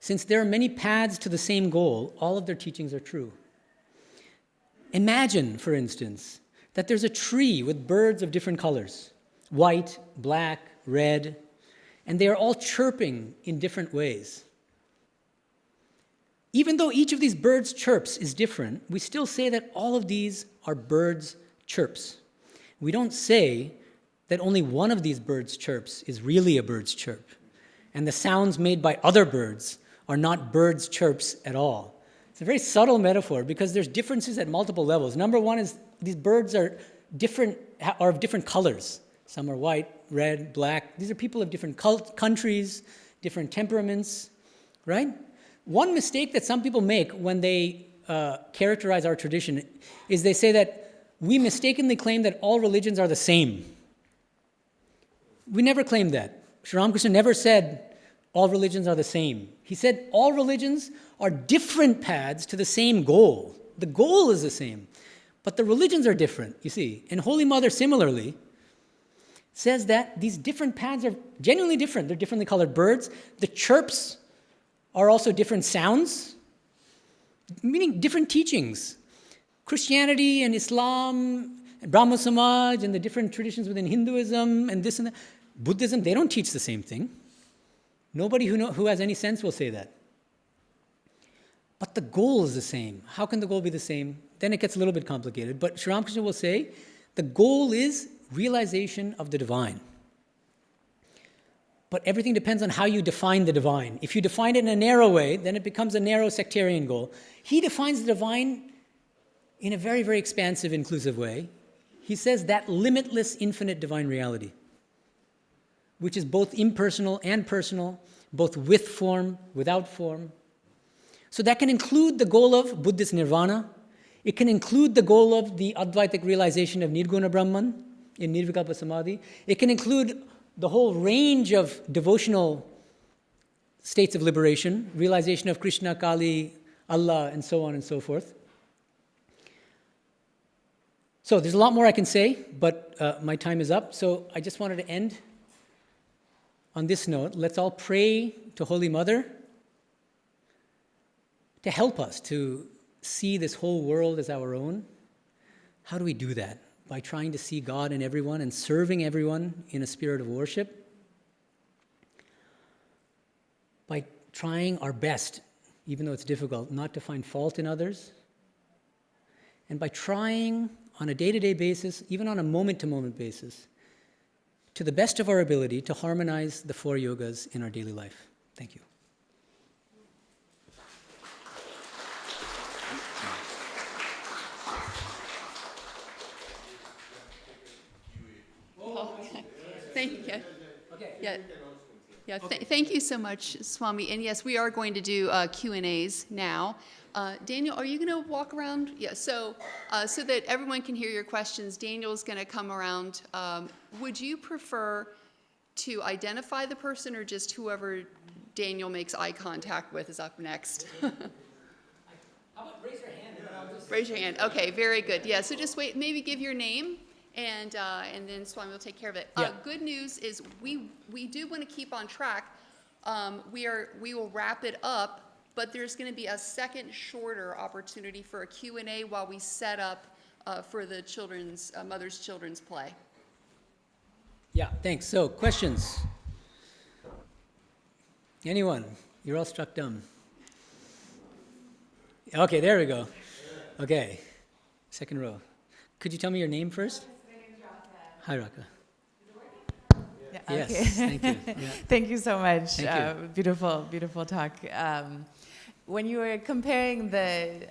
B: Since there are many paths to the same goal, all of their teachings are true. Imagine, for instance, that there's a tree with birds of different colors, white, black, red, And they are all chirping in different ways. Even though each of these birds' chirps is different, we still say that all of these are birds' chirps. We don't say that only one of these birds' chirps is really a bird's chirp, and the sounds made by other birds are not birds' chirps at all. It's a very subtle metaphor because there's differences at multiple levels. Number one is these birds are of different colors. Some are white, red, black. These are people of different countries, different temperaments, right? One mistake that some people make when they characterize our tradition is they say that we mistakenly claim that all religions are the same. We never claimed that. Sri Ramakrishna never said all religions are the same. He said all religions are different paths to the same goal. The goal is the same, but the religions are different, you see. And Holy Mother similarly says that these different paths are genuinely different. They're differently colored birds. The chirps are also different sounds, meaning different teachings. Christianity and Islam, and Brahma Samaj, and the different traditions within Hinduism, and this and that. Buddhism, they don't teach the same thing. Nobody who has any sense will say that. But the goal is the same. How can the goal be the same? Then it gets a little bit complicated. But Sri Ramakrishna will say the goal is realization of the divine. But everything depends on how you define the divine. If you define it in a narrow way, then it becomes a narrow sectarian goal. He defines the divine in a very, very expansive, inclusive way. He says that limitless, infinite divine reality, which is both impersonal and personal, both with form, without form. So that can include the goal of Buddhist nirvana. It can include the goal of the Advaitic realization of Nirguna Brahman in Nirvikalpa Samadhi. It can include the whole range of devotional states of liberation, realization of Krishna, Kali, Allah, and so on and so forth. So there's a lot more I can say, but my time is up. So I just wanted to end on this note. Let's all pray to Holy Mother to help us to see this whole world as our own. How do we do that? By trying to see God in everyone and serving everyone in a spirit of worship. By trying our best, even though it's difficult, not to find fault in others. And by trying on a day-to-day basis, even on a moment-to-moment basis, to the best of our ability to harmonize the 4 yogas in our daily life. Thank you.
C: Thank you.
B: Okay.
C: Yeah. Thank you so much, Swami. And yes, we are going to do Q&As now. Daniel, are you going to walk around? Yeah. So that everyone can hear your questions, Daniel's going to come around. Would you prefer to identify the person, or just whoever Daniel makes eye contact with is up next?
B: How about raise your hand and then I'll just...
C: Raise your hand. Okay. Very good. Yeah. So just wait. Maybe give your name. And then Swami will take care of it.
B: Yeah.
C: Good news is we do want to keep on track. We will wrap it up, but there's going to be a second shorter opportunity for a Q&A while we set up for the Mother's Children's Play.
B: Yeah, thanks. So, questions? Anyone? You're all struck dumb. Okay, there we go. Okay, second row. Could you tell me your name first? Hi, Raka.
D: Yeah,
B: Yes,
D: okay.
B: thank you. Yeah.
D: Thank you so much.
B: Thank you.
D: Beautiful, beautiful talk. When you were comparing the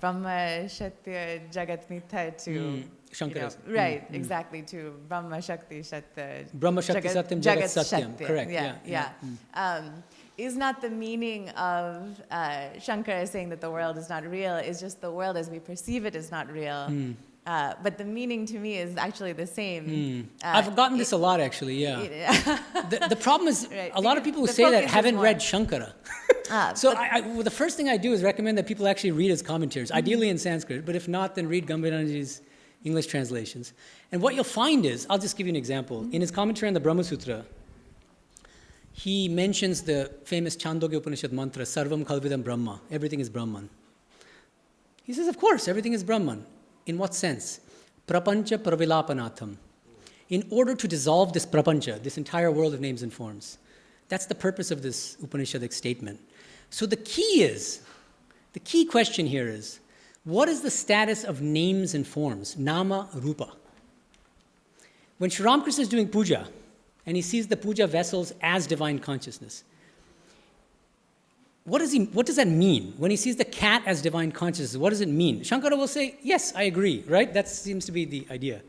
D: Brahma Shatya Jagat Mitha to
B: Shankara's.
D: right, exactly, to Brahma Shakti Shatya
B: Brahma Shakti Satyam Jagat Satyam. Correct.
D: Yeah. Is not the meaning of Shankara saying that the world is not real, is just the world as we perceive it is not real. But the meaning to me is actually the same.
B: I've gotten this a lot, actually, yeah. The problem is,
D: Right.
B: a lot of people who
D: The
B: say that
D: focus is
B: haven't
D: more-
B: read Shankara. So the first thing I do is recommend that people actually read his commentaries, ideally in Sanskrit, but if not, then read Gambhiranji's English translations. And what you'll find is, I'll just give you an example. In his commentary on the Brahma Sutra, he mentions the famous Chandogya Upanishad mantra, Sarvam Khalvidam Brahma, everything is Brahman. He says, of course, everything is Brahman. In what sense? Prapancha pravilapanatham. In order to dissolve this prapancha, this entire world of names and forms, That's the purpose of this Upanishadic statement. So the key question here is, what is the status of names and forms, nama, rupa? When Sri Ramakrishna is doing puja, and he sees the puja vessels as divine consciousness, what does that mean? When he sees the cat as divine consciousness, what does it mean? Shankara will say, yes, I agree, right? That seems to be the idea.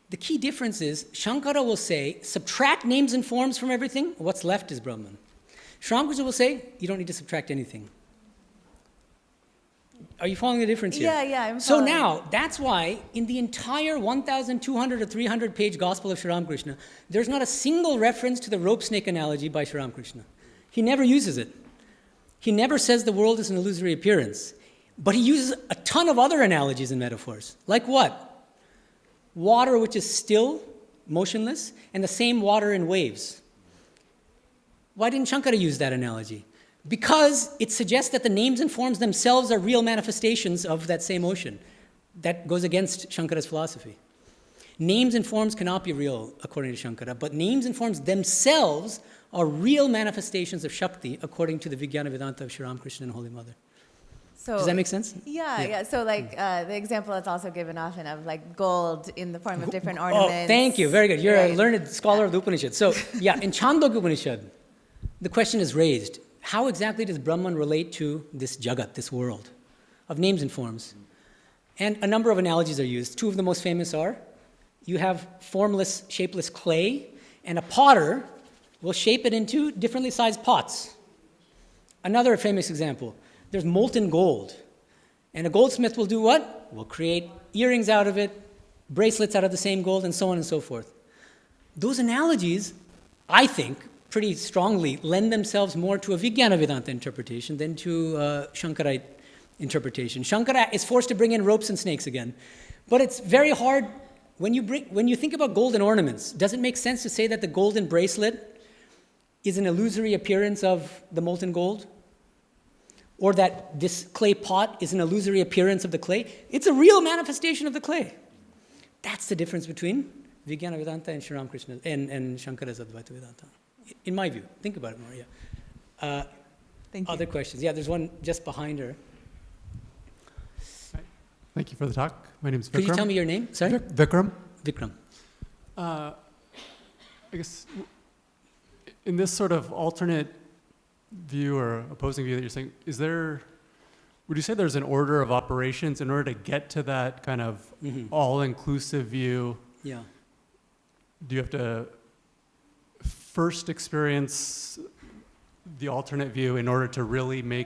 B: The key difference is, Shankara will say, subtract names and forms from everything, what's left is Brahman. Sri Ramakrishna will say, you don't need to subtract anything. Are you following the difference here?
D: Yeah, I'm
B: So
D: following.
B: now, that's why in the entire 1,200 or 300 page Gospel of Sri Ramakrishna, there's not a single reference to the rope snake analogy by Sri Ramakrishna. He never uses it. He never says the world is an illusory appearance. But he uses a ton of other analogies and metaphors. Like what? Water which is still, motionless, and the same water in waves. Why didn't Shankara use that analogy? Because it suggests that the names and forms themselves are real manifestations of that same ocean. That goes against Shankara's philosophy. Names and forms cannot be real, according to Shankara, but names and forms themselves are real manifestations of Shakti, according to the Vijnana Vedanta of Sri Ramakrishna and Holy Mother.
D: So,
B: Does that make sense?
D: Yeah. So like the example that's also given often of like gold in the form of different ornaments.
B: Oh, thank you. Very good. You're a
D: Right.
B: learned scholar of the Upanishad. So, yeah, in Chandogya Upanishad, the question is raised, how exactly does Brahman relate to this jagat, this world, of names and forms? And a number of analogies are used. Two of the most famous are, you have formless, shapeless clay, and a potter will shape it into differently sized pots. Another famous example, there's molten gold. And a goldsmith will do what? Will create earrings out of it, bracelets out of the same gold, and so on and so forth. Those analogies, I think, pretty strongly lend themselves more to a Vijnana Vedanta interpretation than to Shankarite interpretation. Shankara is forced to bring in ropes and snakes again. But it's very hard, when you think about golden ornaments, does it make sense to say that the golden bracelet is an illusory appearance of the molten gold? Or that this clay pot is an illusory appearance of the clay? It's a real manifestation of the clay. That's the difference between Vijnana Vedanta and Sri Ramakrishna and Shankara's Advaita Vedanta. In my view. Think about it more, yeah.
D: Thank you.
B: Other questions? Yeah, there's one just behind her.
E: Thank you for the talk. My name is Vikram.
B: Could you tell me your name? Sorry?
E: Vikram.
B: Vikram.
E: I guess in this sort of alternate view or opposing view that you're saying, would you say there's an order of operations in order to get to that kind of all-inclusive view?
B: Yeah.
E: Do you have to first experience the alternate view in order to really do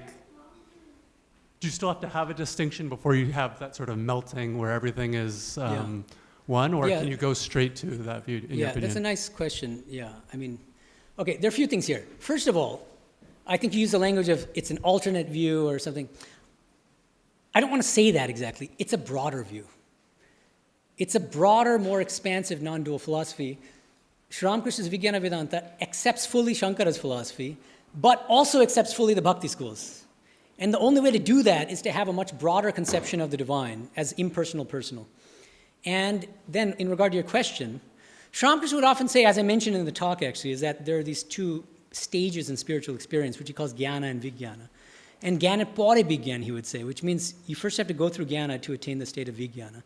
E: you still have to have a distinction before you have that sort of melting where everything is one, or can you go straight to that view, in your opinion?
B: That's a nice question. Yeah, I mean, okay, there are a few things here. First of all, I think you use the language of it's an alternate view or something. I don't want to say that exactly. It's a broader view. It's a broader, more expansive non-dual philosophy. Sri Ramakrishna's Vijnana Vedanta accepts fully Shankara's philosophy, but also accepts fully the Bhakti schools. And the only way to do that is to have a much broader conception of the divine as impersonal, personal. And then, in regard to your question, Sri Ramakrishna would often say, as I mentioned in the talk actually, is that there are these two stages in spiritual experience, which he calls jnana and vijnana. And jnana pore vijnana, he would say, which means you first have to go through jnana to attain the state of vijnana.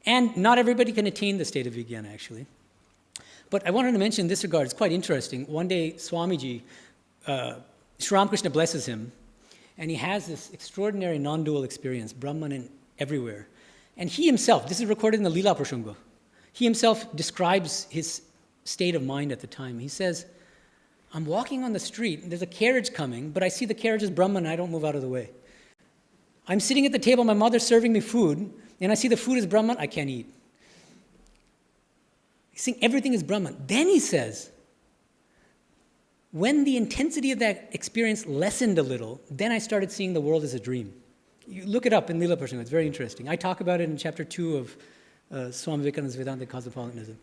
B: And not everybody can attain the state of vijnana, actually. But I wanted to mention in this regard, it's quite interesting. One day, Swamiji, Sri Ramakrishna blesses him, and he has this extraordinary non-dual experience, Brahman and everywhere. And he himself, this is recorded in the Lila Prasanga, he himself describes his state of mind at the time. He says, I'm walking on the street, and there's a carriage coming, but I see the carriage is Brahman, and I don't move out of the way. I'm sitting at the table, my mother's serving me food, and I see the food is Brahman, I can't eat. He's saying everything is Brahman. Then he says, when the intensity of that experience lessened a little, then I started seeing the world as a dream. You look it up in Lila Prasanga, it's very interesting. I talk about it in chapter 2 of Swami Vivekananda's Vedanta Cosmopolitanism.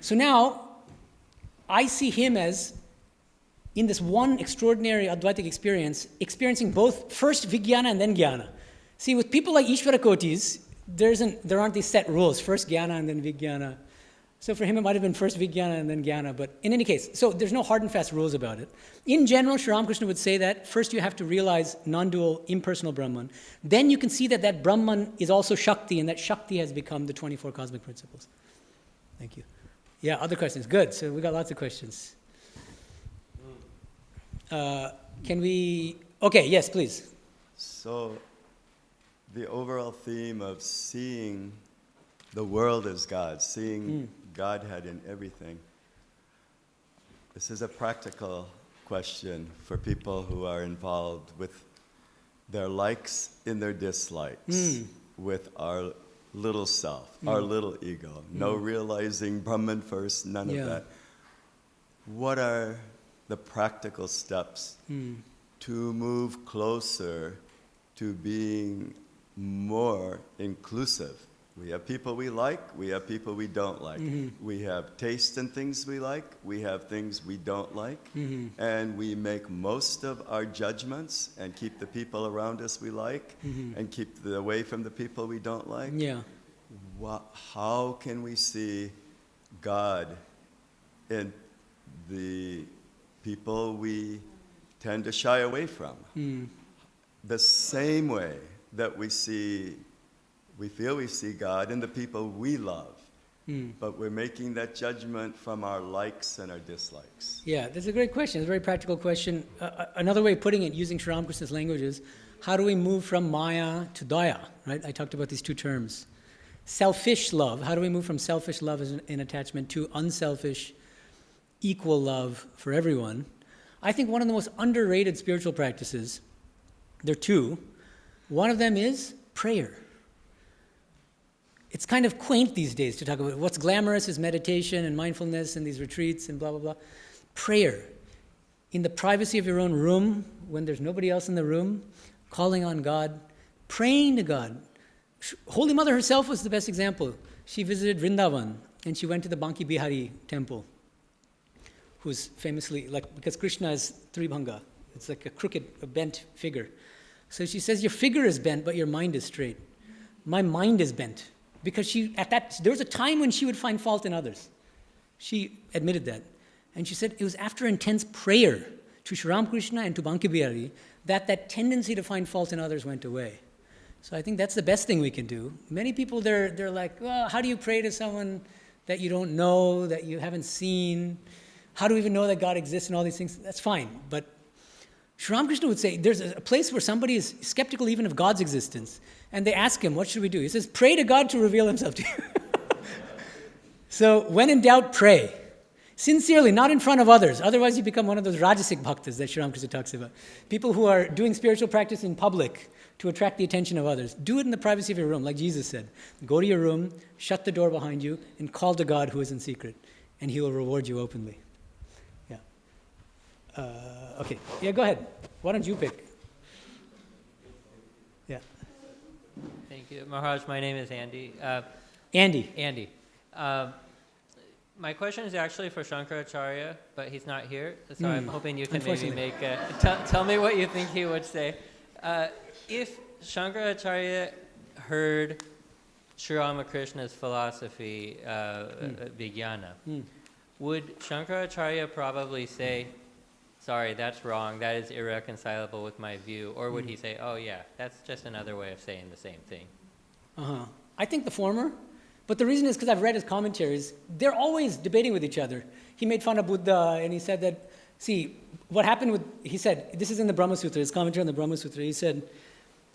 B: So now, I see him as, in this one extraordinary Advaitic experience, experiencing both first Vijnana and then Jnana. See, with people like Ishvara Kotis, there aren't these set rules, first Jnana and then Vijnana. So for him, it might have been first Vijnana and then Jnana. But in any case, so there's no hard and fast rules about it. In general, Sri Ramakrishna would say that first you have to realize non-dual, impersonal Brahman. Then you can see that that Brahman is also Shakti, and that Shakti has become the 24 cosmic principles. Thank you. Yeah, other questions? Good. So we got lots of questions. Can we... Okay, yes, please.
F: So, the overall theme of seeing the world as God, seeing Godhead in everything. This is a practical question for people who are involved with their likes and their dislikes, with our little self, our little ego. No realizing Brahman first, none of that. What are the practical steps to move closer to being more inclusive? We have people we like, we have people we don't like. We have taste in things we like, we have things we don't like, and we make most of our judgments and keep the people around us we like, and keep away from the people we don't like.
B: Yeah.
F: How can we see God in the people we tend to shy away from? The same way that we feel we see God in the people we love, but we're making that judgment from our likes and our dislikes.
B: Yeah, that's a great question. It's a very practical question. Another way of putting it, using Sri Ramakrishna's language, is how do we move from Maya to Daya, right? I talked about these two terms. Selfish love, how do we move from selfish love as an attachment to unselfish, equal love for everyone? I think one of the most underrated spiritual practices, there are two. One of them is prayer. It's kind of quaint these days to talk about what's glamorous is meditation and mindfulness and these retreats and blah, blah, blah. Prayer. In the privacy of your own room, when there's nobody else in the room, calling on God, praying to God. Holy Mother herself was the best example. She visited Vrindavan and she went to the Banki Bihari temple, who's famously, because Krishna is Tribhanga. It's like a crooked, a bent figure. So she says, your figure is bent, but your mind is straight. My mind is bent. Because there was a time when she would find fault in others. She admitted that. And she said it was after intense prayer to Sri Ramakrishna and to Banki Bihari that tendency to find fault in others went away. So I think that's the best thing we can do. Many people, they're like, well, how do you pray to someone that you don't know, that you haven't seen? How do we even know that God exists and all these things? That's fine. But Sri Ramakrishna would say, there's a place where somebody is skeptical even of God's existence. And they ask him, what should we do? He says, pray to God to reveal himself to you. So when in doubt, pray. Sincerely, not in front of others. Otherwise you become one of those Rajasic bhaktas that Sri Ramakrishna talks about. People who are doing spiritual practice in public to attract the attention of others. Do it in the privacy of your room, like Jesus said. Go to your room, shut the door behind you, and call to God who is in secret. And he will reward you openly. Okay. Yeah, go ahead. Why don't you pick? Yeah.
G: Thank you. Maharaj, my name is Andy.
B: Andy.
G: Andy. My question is actually for Shankaracharya, but he's not here, so I'm hoping you can maybe make tell me what you think he would say. If Shankaracharya heard Sri Ramakrishna's philosophy, Vijnana, would Shankaracharya probably say, sorry, that's wrong, that is irreconcilable with my view, or would he say, oh yeah, that's just another way of saying the same thing?
B: I think the former. But the reason is because I've read his commentaries. They're always debating with each other. He made fun of Buddha, and he said that, see, what happened with, he said, this is in the Brahma Sutra, his commentary on the Brahma Sutra, he said,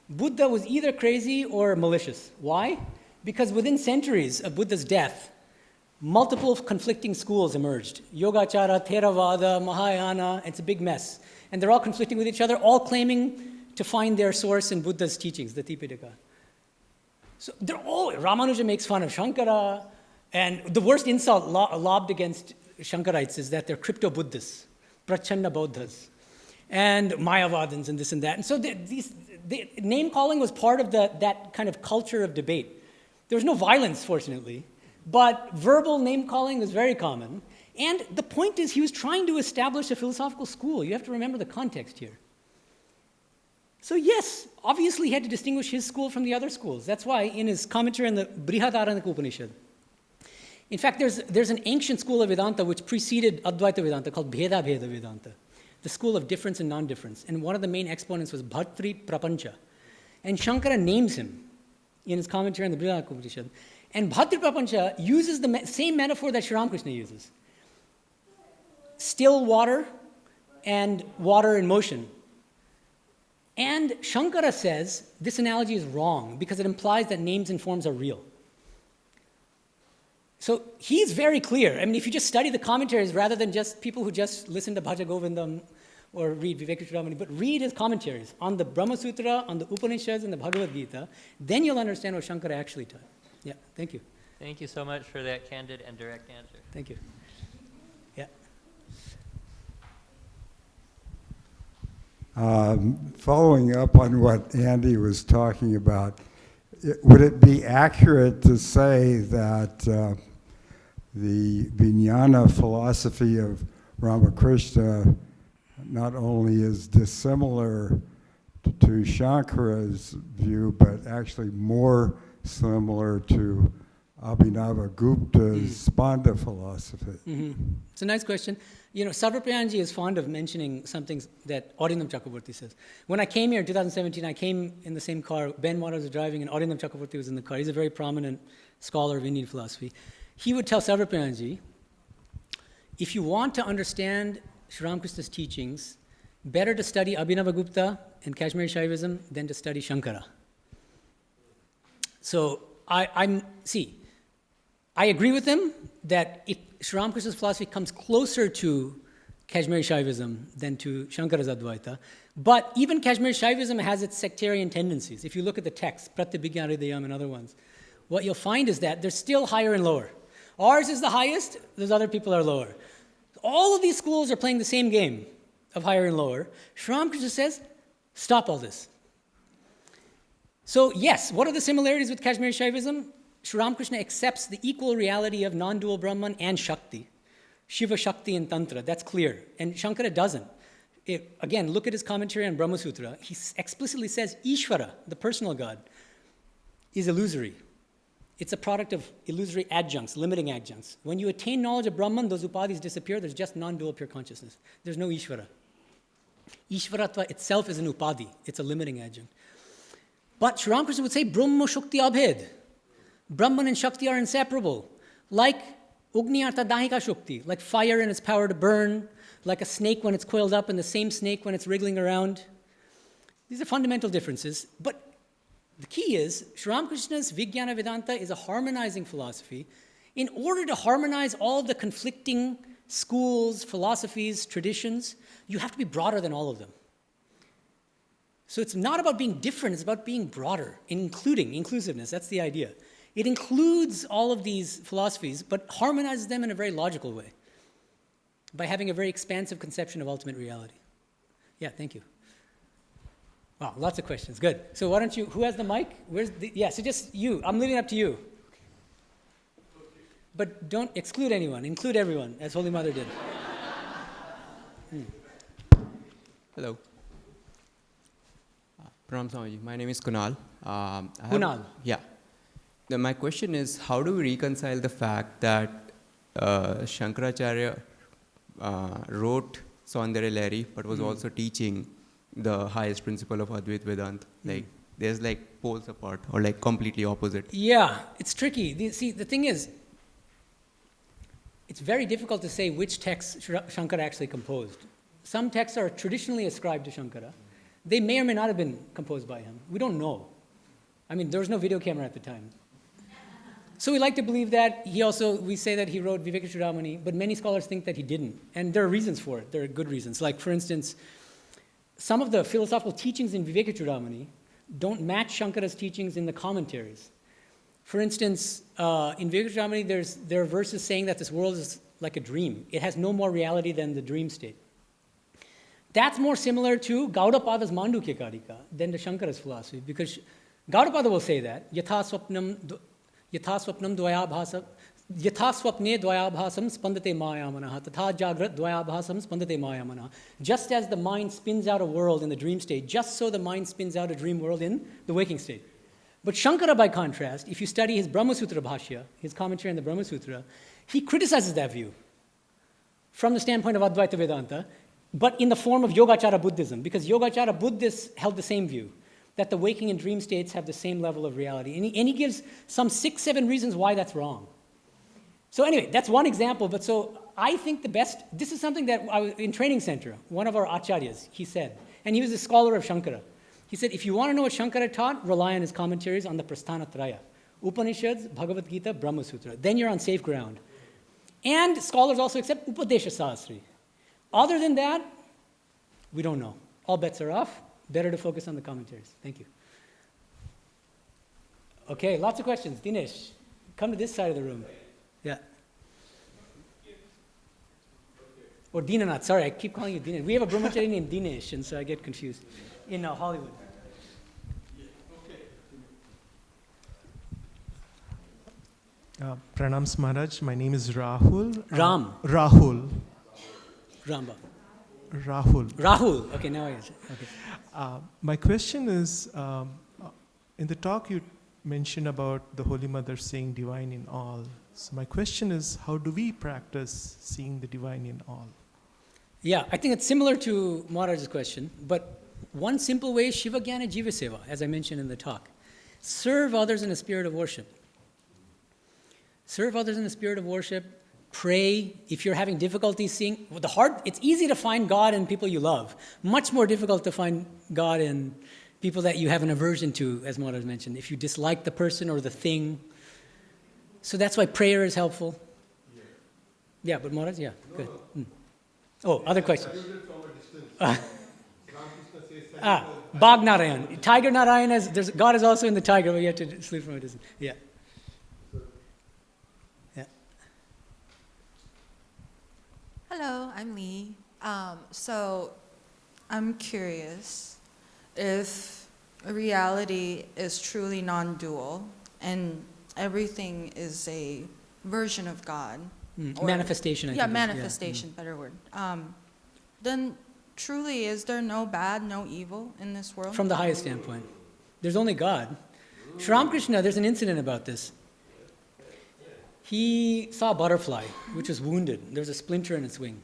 B: Buddha was either crazy or malicious. Why? Because within centuries of Buddha's death, multiple conflicting schools emerged. Yogacara, Theravada, Mahayana, it's a big mess. And they're all conflicting with each other, all claiming to find their source in Buddha's teachings, the Tipitaka. So they're all, Ramanuja makes fun of Shankara, and the worst insult lobbed against Shankarites is that they're crypto-Buddhists, Prachanda Bodhas, and Mayavadins and this and that. And so name-calling was part of that kind of culture of debate. There was no violence, fortunately, but verbal name-calling was very common. And the point is, he was trying to establish a philosophical school. You have to remember the context here. So yes, obviously he had to distinguish his school from the other schools. That's why in his commentary on the Brihadaranyaka Upanishad, In fact, there's an ancient school of Vedanta which preceded Advaita Vedanta called Bheda Bheda Vedanta, the school of difference and non-difference. And one of the main exponents was Bhartri Prapancha. And Shankara names him in his commentary on the Brihadaranyaka Upanishad. And Bhartri Prapancha uses the same metaphor that Sri Ramakrishna uses. Still water and water in motion. And Shankara says this analogy is wrong because it implies that names and forms are real. So he's very clear. I mean, if you just study the commentaries rather than just people who just listen to Bhaja Govindam or read Vivekachudamani, but read his commentaries on the Brahma Sutra, on the Upanishads, and the Bhagavad Gita, then you'll understand what Shankara actually taught. Yeah, thank you.
G: Thank you so much for that candid and direct answer.
B: Thank you. Yeah.
H: Following up on what Andy was talking about, would it be accurate to say that the Vijnana philosophy of Ramakrishna not only is dissimilar to Shankara's view, but actually more similar to Abhinava Gupta's Spanda philosophy?
B: Mm-hmm. It's a nice question. You know, Sarvapriyanji is fond of mentioning something that Aurindam Chakraborty says. When I came here in 2017, I came in the same car. Ben Waters was driving, and Aurindam Chakraborty was in the car. He's a very prominent scholar of Indian philosophy. He would tell Sarvapriyanji, if you want to understand Sri Ramakrishna's teachings, better to study Abhinava Gupta and Kashmiri Shaivism than to study Shankara. So I agree with him that if Sri Ramakrishna's philosophy comes closer to Kashmiri Shaivism than to Shankara's Advaita, but even Kashmiri Shaivism has its sectarian tendencies. If you look at the text, Pratyabhijnaridayam and other ones, what you'll find is that they're still higher and lower. Ours is the highest, those other people are lower. All of these schools are playing the same game of higher and lower. Sri Ramakrishna says, stop all this. So yes, what are the similarities with Kashmiri Shaivism? Sri Ramakrishna accepts the equal reality of non-dual Brahman and Shakti. Shiva, Shakti, and Tantra, that's clear. And Shankara doesn't. Again, look at his commentary on Brahma Sutra. He explicitly says Ishvara, the personal God, is illusory. It's a product of illusory adjuncts, limiting adjuncts. When you attain knowledge of Brahman, those upadhis disappear. There's just non-dual pure consciousness. There's no Ishvara. Ishvaratva itself is an upadhi. It's a limiting adjunct. But Sri Ramakrishna would say Brahma Shakti Abhed. Brahman and Shakti are inseparable. Like Ugniyartha Dahika Shakti, like fire and its power to burn, like a snake when it's coiled up and the same snake when it's wriggling around. These are fundamental differences. But the key is, Sri Ramakrishna's Vijnana Vedanta is a harmonizing philosophy. In order to harmonize all the conflicting schools, philosophies, traditions, you have to be broader than all of them. So it's not about being different, it's about being broader, including inclusiveness. That's the idea. It includes all of these philosophies, but harmonizes them in a very logical way by having a very expansive conception of ultimate reality. Yeah, thank you. Wow, lots of questions. Good. So why don't you, who has the mic? So just you. I'm leaving it up to you. But don't exclude anyone. Include everyone, as Holy Mother did.
I: Hello. Pranam Swamiji. My name is Kunal.
B: Kunal.
I: Yeah. My question is, how do we reconcile the fact that Shankaracharya wrote Saundarya Lahari, but was also teaching the highest principle of Advaita Vedanta? Like, there's like poles apart, or like completely opposite.
B: Yeah, it's tricky. The thing is, it's very difficult to say which texts Shankara actually composed. Some texts are traditionally ascribed to Shankara. They may or may not have been composed by him. We don't know. I mean, there was no video camera at the time. So we like to believe that. We say that he wrote Vivekachudamani, but many scholars think that he didn't. And there are reasons for it. There are good reasons. Like, for instance, some of the philosophical teachings in Vivekachudamani don't match Shankara's teachings in the commentaries. For instance, in Vivekachudamani, there are verses saying that this world is like a dream. It has no more reality than the dream state. That's more similar to Gaudapada's Mandukya Karika than to Shankara's philosophy, because Gaudapada will say that, Yathaswapne dvayabhasam spandate mayamanaha, tatha jagrat dvayabhasam spandate mayamanaha. Just as the mind spins out a world in the dream state, just so the mind spins out a dream world in the waking state. But Shankara, by contrast, if you study his Brahma Sutra Bhashya, his commentary on the Brahma Sutra, he criticizes that view from the standpoint of Advaita Vedanta, but in the form of Yogacara Buddhism, because Yogacara Buddhists held the same view, that the waking and dream states have the same level of reality. And he gives some 6-7 reasons why that's wrong. So anyway, that's one example, but so I think the best, this is something that in training center, one of our acharyas, he said, and he was a scholar of Shankara. He said, if you want to know what Shankara taught, rely on his commentaries on the Prasthanatraya, Upanishads, Bhagavad Gita, Brahma Sutra. Then you're on safe ground. And scholars also accept Upadesha Sahasri. Other than that, we don't know. All bets are off. Better to focus on the commentaries. Thank you. Okay, lots of questions. Dinesh, come to this side of the room. Yeah. Or Dinanath. Sorry, I keep calling you Dinesh. We have a brahmachari named Dinesh, and so I get confused in Hollywood.
J: Pranams Maharaj, my name is Rahul.
B: Ram.
J: Rahul.
B: Ramba.
J: Rahul.
B: Rahul. Okay, now I get it. Okay.
J: My question is, in the talk you mentioned about the Holy Mother saying divine in all. So my question is, how do we practice seeing the divine in all?
B: Yeah, I think it's similar to Maharaj's question, but one simple way is Shiva Jnana Jiva Seva, as I mentioned in the talk. Serve others in a spirit of worship. Serve others in the spirit of worship. Pray. If you're having difficulty seeing, it's easy to find God in people you love. Much more difficult to find God in people that you have an aversion to, as Maharaj mentioned, if you dislike the person or the thing. So that's why prayer is helpful. Yeah, but Maharaj, yeah, good. Oh, other questions? Bagh Narayan. Tiger Narayan, God is also in the tiger, but you have to sleep from a distance. Yeah. Yeah.
K: Hello, I'm Lee. So I'm curious if reality is truly non-dual and everything is a version of God. Or,
B: manifestation, I think.
K: Yeah, manifestation, better word. Then truly, is there no bad, no evil in this world?
B: From the highest standpoint. There's only God. Sri Ramakrishna, there's an incident about this. He saw a butterfly, which was wounded. There was a splinter in its wing.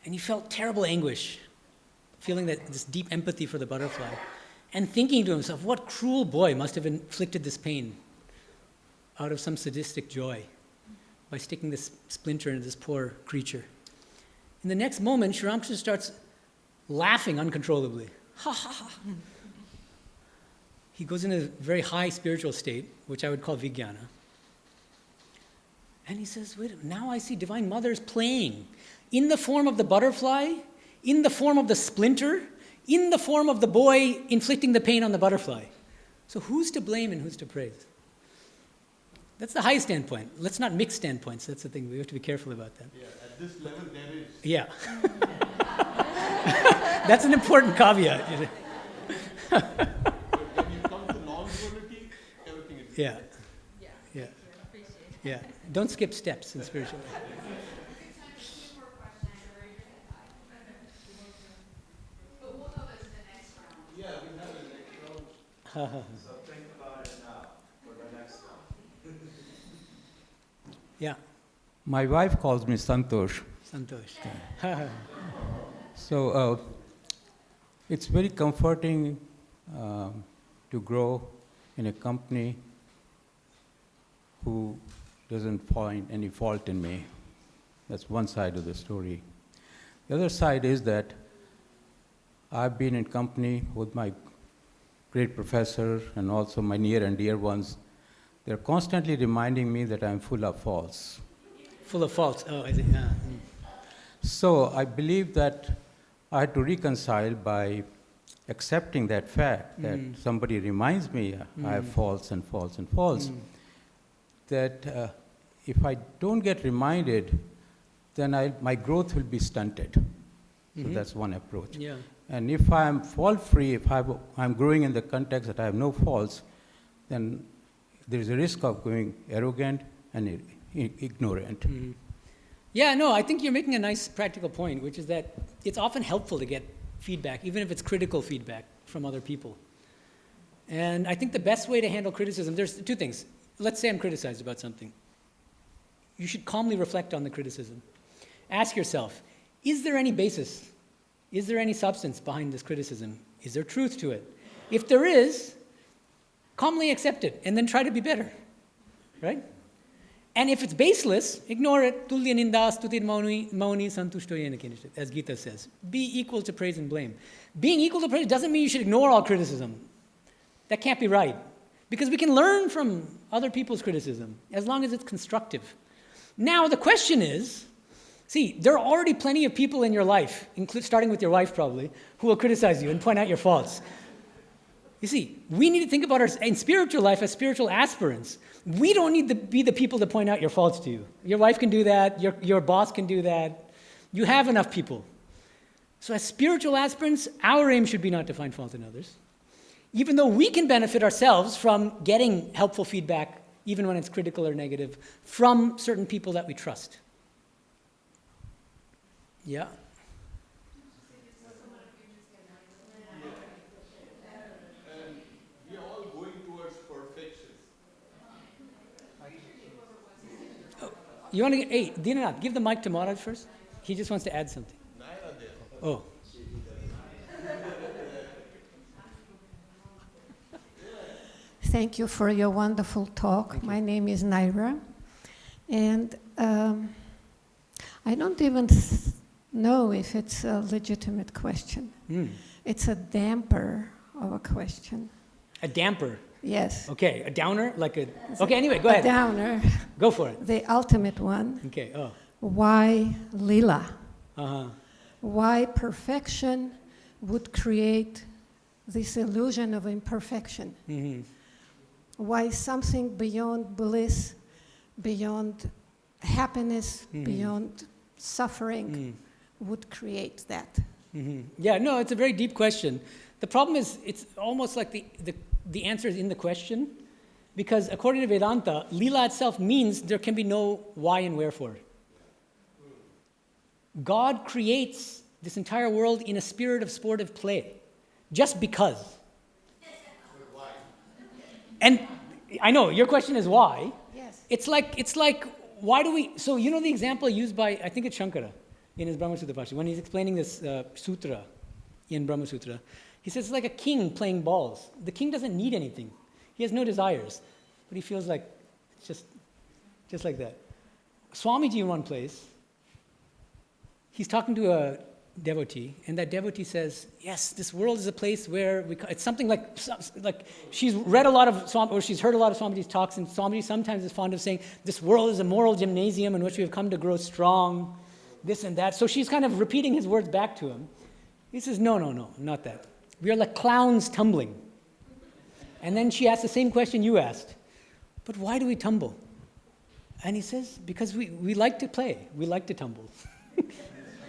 B: And he felt terrible anguish, feeling this deep empathy for the butterfly. And thinking to himself, what cruel boy must have inflicted this pain out of some sadistic joy by sticking this splinter into this poor creature. In the next moment, Sri Ramakrishna starts laughing uncontrollably. Ha ha ha. He goes in a very high spiritual state, which I would call vijnana. And he says, wait, now I see Divine Mother's playing in the form of the butterfly, in the form of the splinter, in the form of the boy inflicting the pain on the butterfly. So who's to blame and who's to praise? That's the highest standpoint. Let's not mix standpoints. That's the thing. We have to be careful about that.
A: Yeah, at this level there is.
B: Yeah. That's an important caveat.
A: But when you come to non-duality, everything is.
B: Yeah. Yeah. Yeah. Don't skip steps in spirituality.
A: Yeah, we have a next round.
F: So think about it now for the next one.
B: Yeah.
L: My wife calls me Santosh.
B: Santosh.
L: So it's very comforting to grow in a company who doesn't find any fault in me. That's one side of the story. The other side is that I've been in company with my great professor and also my near and dear ones. They're constantly reminding me that I'm full of faults.
B: Full of faults. Oh, I see.
L: So I believe that I had to reconcile by accepting that fact that somebody reminds me I have faults and faults and faults. That if I don't get reminded, then my growth will be stunted. So that's one approach.
B: Yeah.
L: And if I'm fault-free, if I'm growing in the context that I have no faults, then there's a risk of going arrogant and ignorant.
B: Yeah, no, I think you're making a nice practical point, which is that it's often helpful to get feedback, even if it's critical feedback from other people. And I think the best way to handle criticism, there's two things. Let's say I'm criticized about something. You should calmly reflect on the criticism. Ask yourself, is there any basis? Is there any substance behind this criticism? Is there truth to it? If there is, calmly accept it and then try to be better, right? And if it's baseless, ignore it. Tulya ninda stutir mauni santushto yena kinishit, as Gita says. Be equal to praise and blame. Being equal to praise doesn't mean you should ignore all criticism. That can't be right. Because we can learn from other people's criticism, as long as it's constructive. Now, the question is, see, there are already plenty of people in your life, starting with your wife probably, who will criticize you and point out your faults. You see, we need to think about in spiritual life as spiritual aspirants. We don't need to be the people to point out your faults to you. Your wife can do that. Your boss can do that. You have enough people. So as spiritual aspirants, our aim should be not to find fault in others. Even though we can benefit ourselves from getting helpful feedback, even when it's critical or negative, from certain people that we trust. Yeah.
A: We are all going towards perfection.
B: You want to hey, Dinanath, give the mic to Maharaj first. He just wants to add something. Oh.
M: Thank you for your wonderful talk. My name is Naira. And I don't even know if it's a legitimate question. It's a damper of a question.
B: A damper?
M: Yes.
B: Okay, a downer? Okay, anyway, go ahead.
M: A downer.
B: Go for it.
M: The ultimate one.
B: Okay, oh.
M: Why lila?
B: Uh-huh.
M: Why perfection would create this illusion of imperfection?
B: Mm-hmm.
M: Why something beyond bliss, beyond happiness, beyond suffering would create that?
B: Mm-hmm. Yeah, no, it's a very deep question. The problem is it's almost like the answer is in the question, because according to Vedanta, lila itself means there can be no why and wherefore. God creates this entire world in a spirit of sportive play, just because. And I know, your question is why.
M: Yes.
B: It's like, why do we, so you know the example used by, I think it's Shankara, in his Brahma Sutra Pasha, when he's explaining this sutra in Brahma Sutra, he says it's like a king playing balls. The king doesn't need anything. He has no desires, but he feels like, it's just like that. Swamiji in one place, he's talking to a devotee, and that devotee says, yes, this world is a place where it's something like she's read a lot of or she's heard a lot of Swamiji's talks, and Swamiji sometimes is fond of saying, this world is a moral gymnasium in which we have come to grow strong, this and that. So she's kind of repeating his words back to him. He says, no, not that. We are like clowns tumbling. And then she asks the same question you asked, but why do we tumble? And he says, because we like to play, we like to tumble.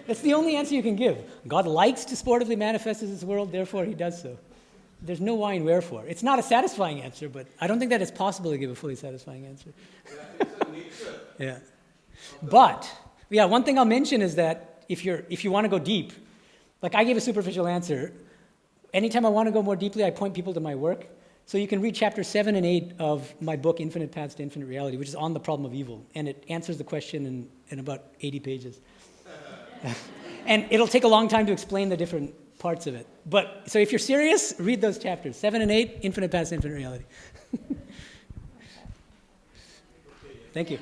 B: That's the only answer you can give. God likes to sportively manifest in this world, therefore he does so. There's no why and wherefore. It's not a satisfying answer, but I don't think that it's possible to give a fully satisfying answer.
A: It's a nature.
B: Yeah. But, yeah, one thing I'll mention is that if you want to go deep, like I gave a superficial answer, anytime I want to go more deeply, I point people to my work. So you can read chapters 7 and 8 of my book, Infinite Paths to Infinite Reality, which is on the problem of evil, and it answers the question in about 80 pages. And it'll take a long time to explain the different parts of it. But, so if you're serious, read those chapters, 7 and 8, Infinite Paths to Infinite Reality. Thank you.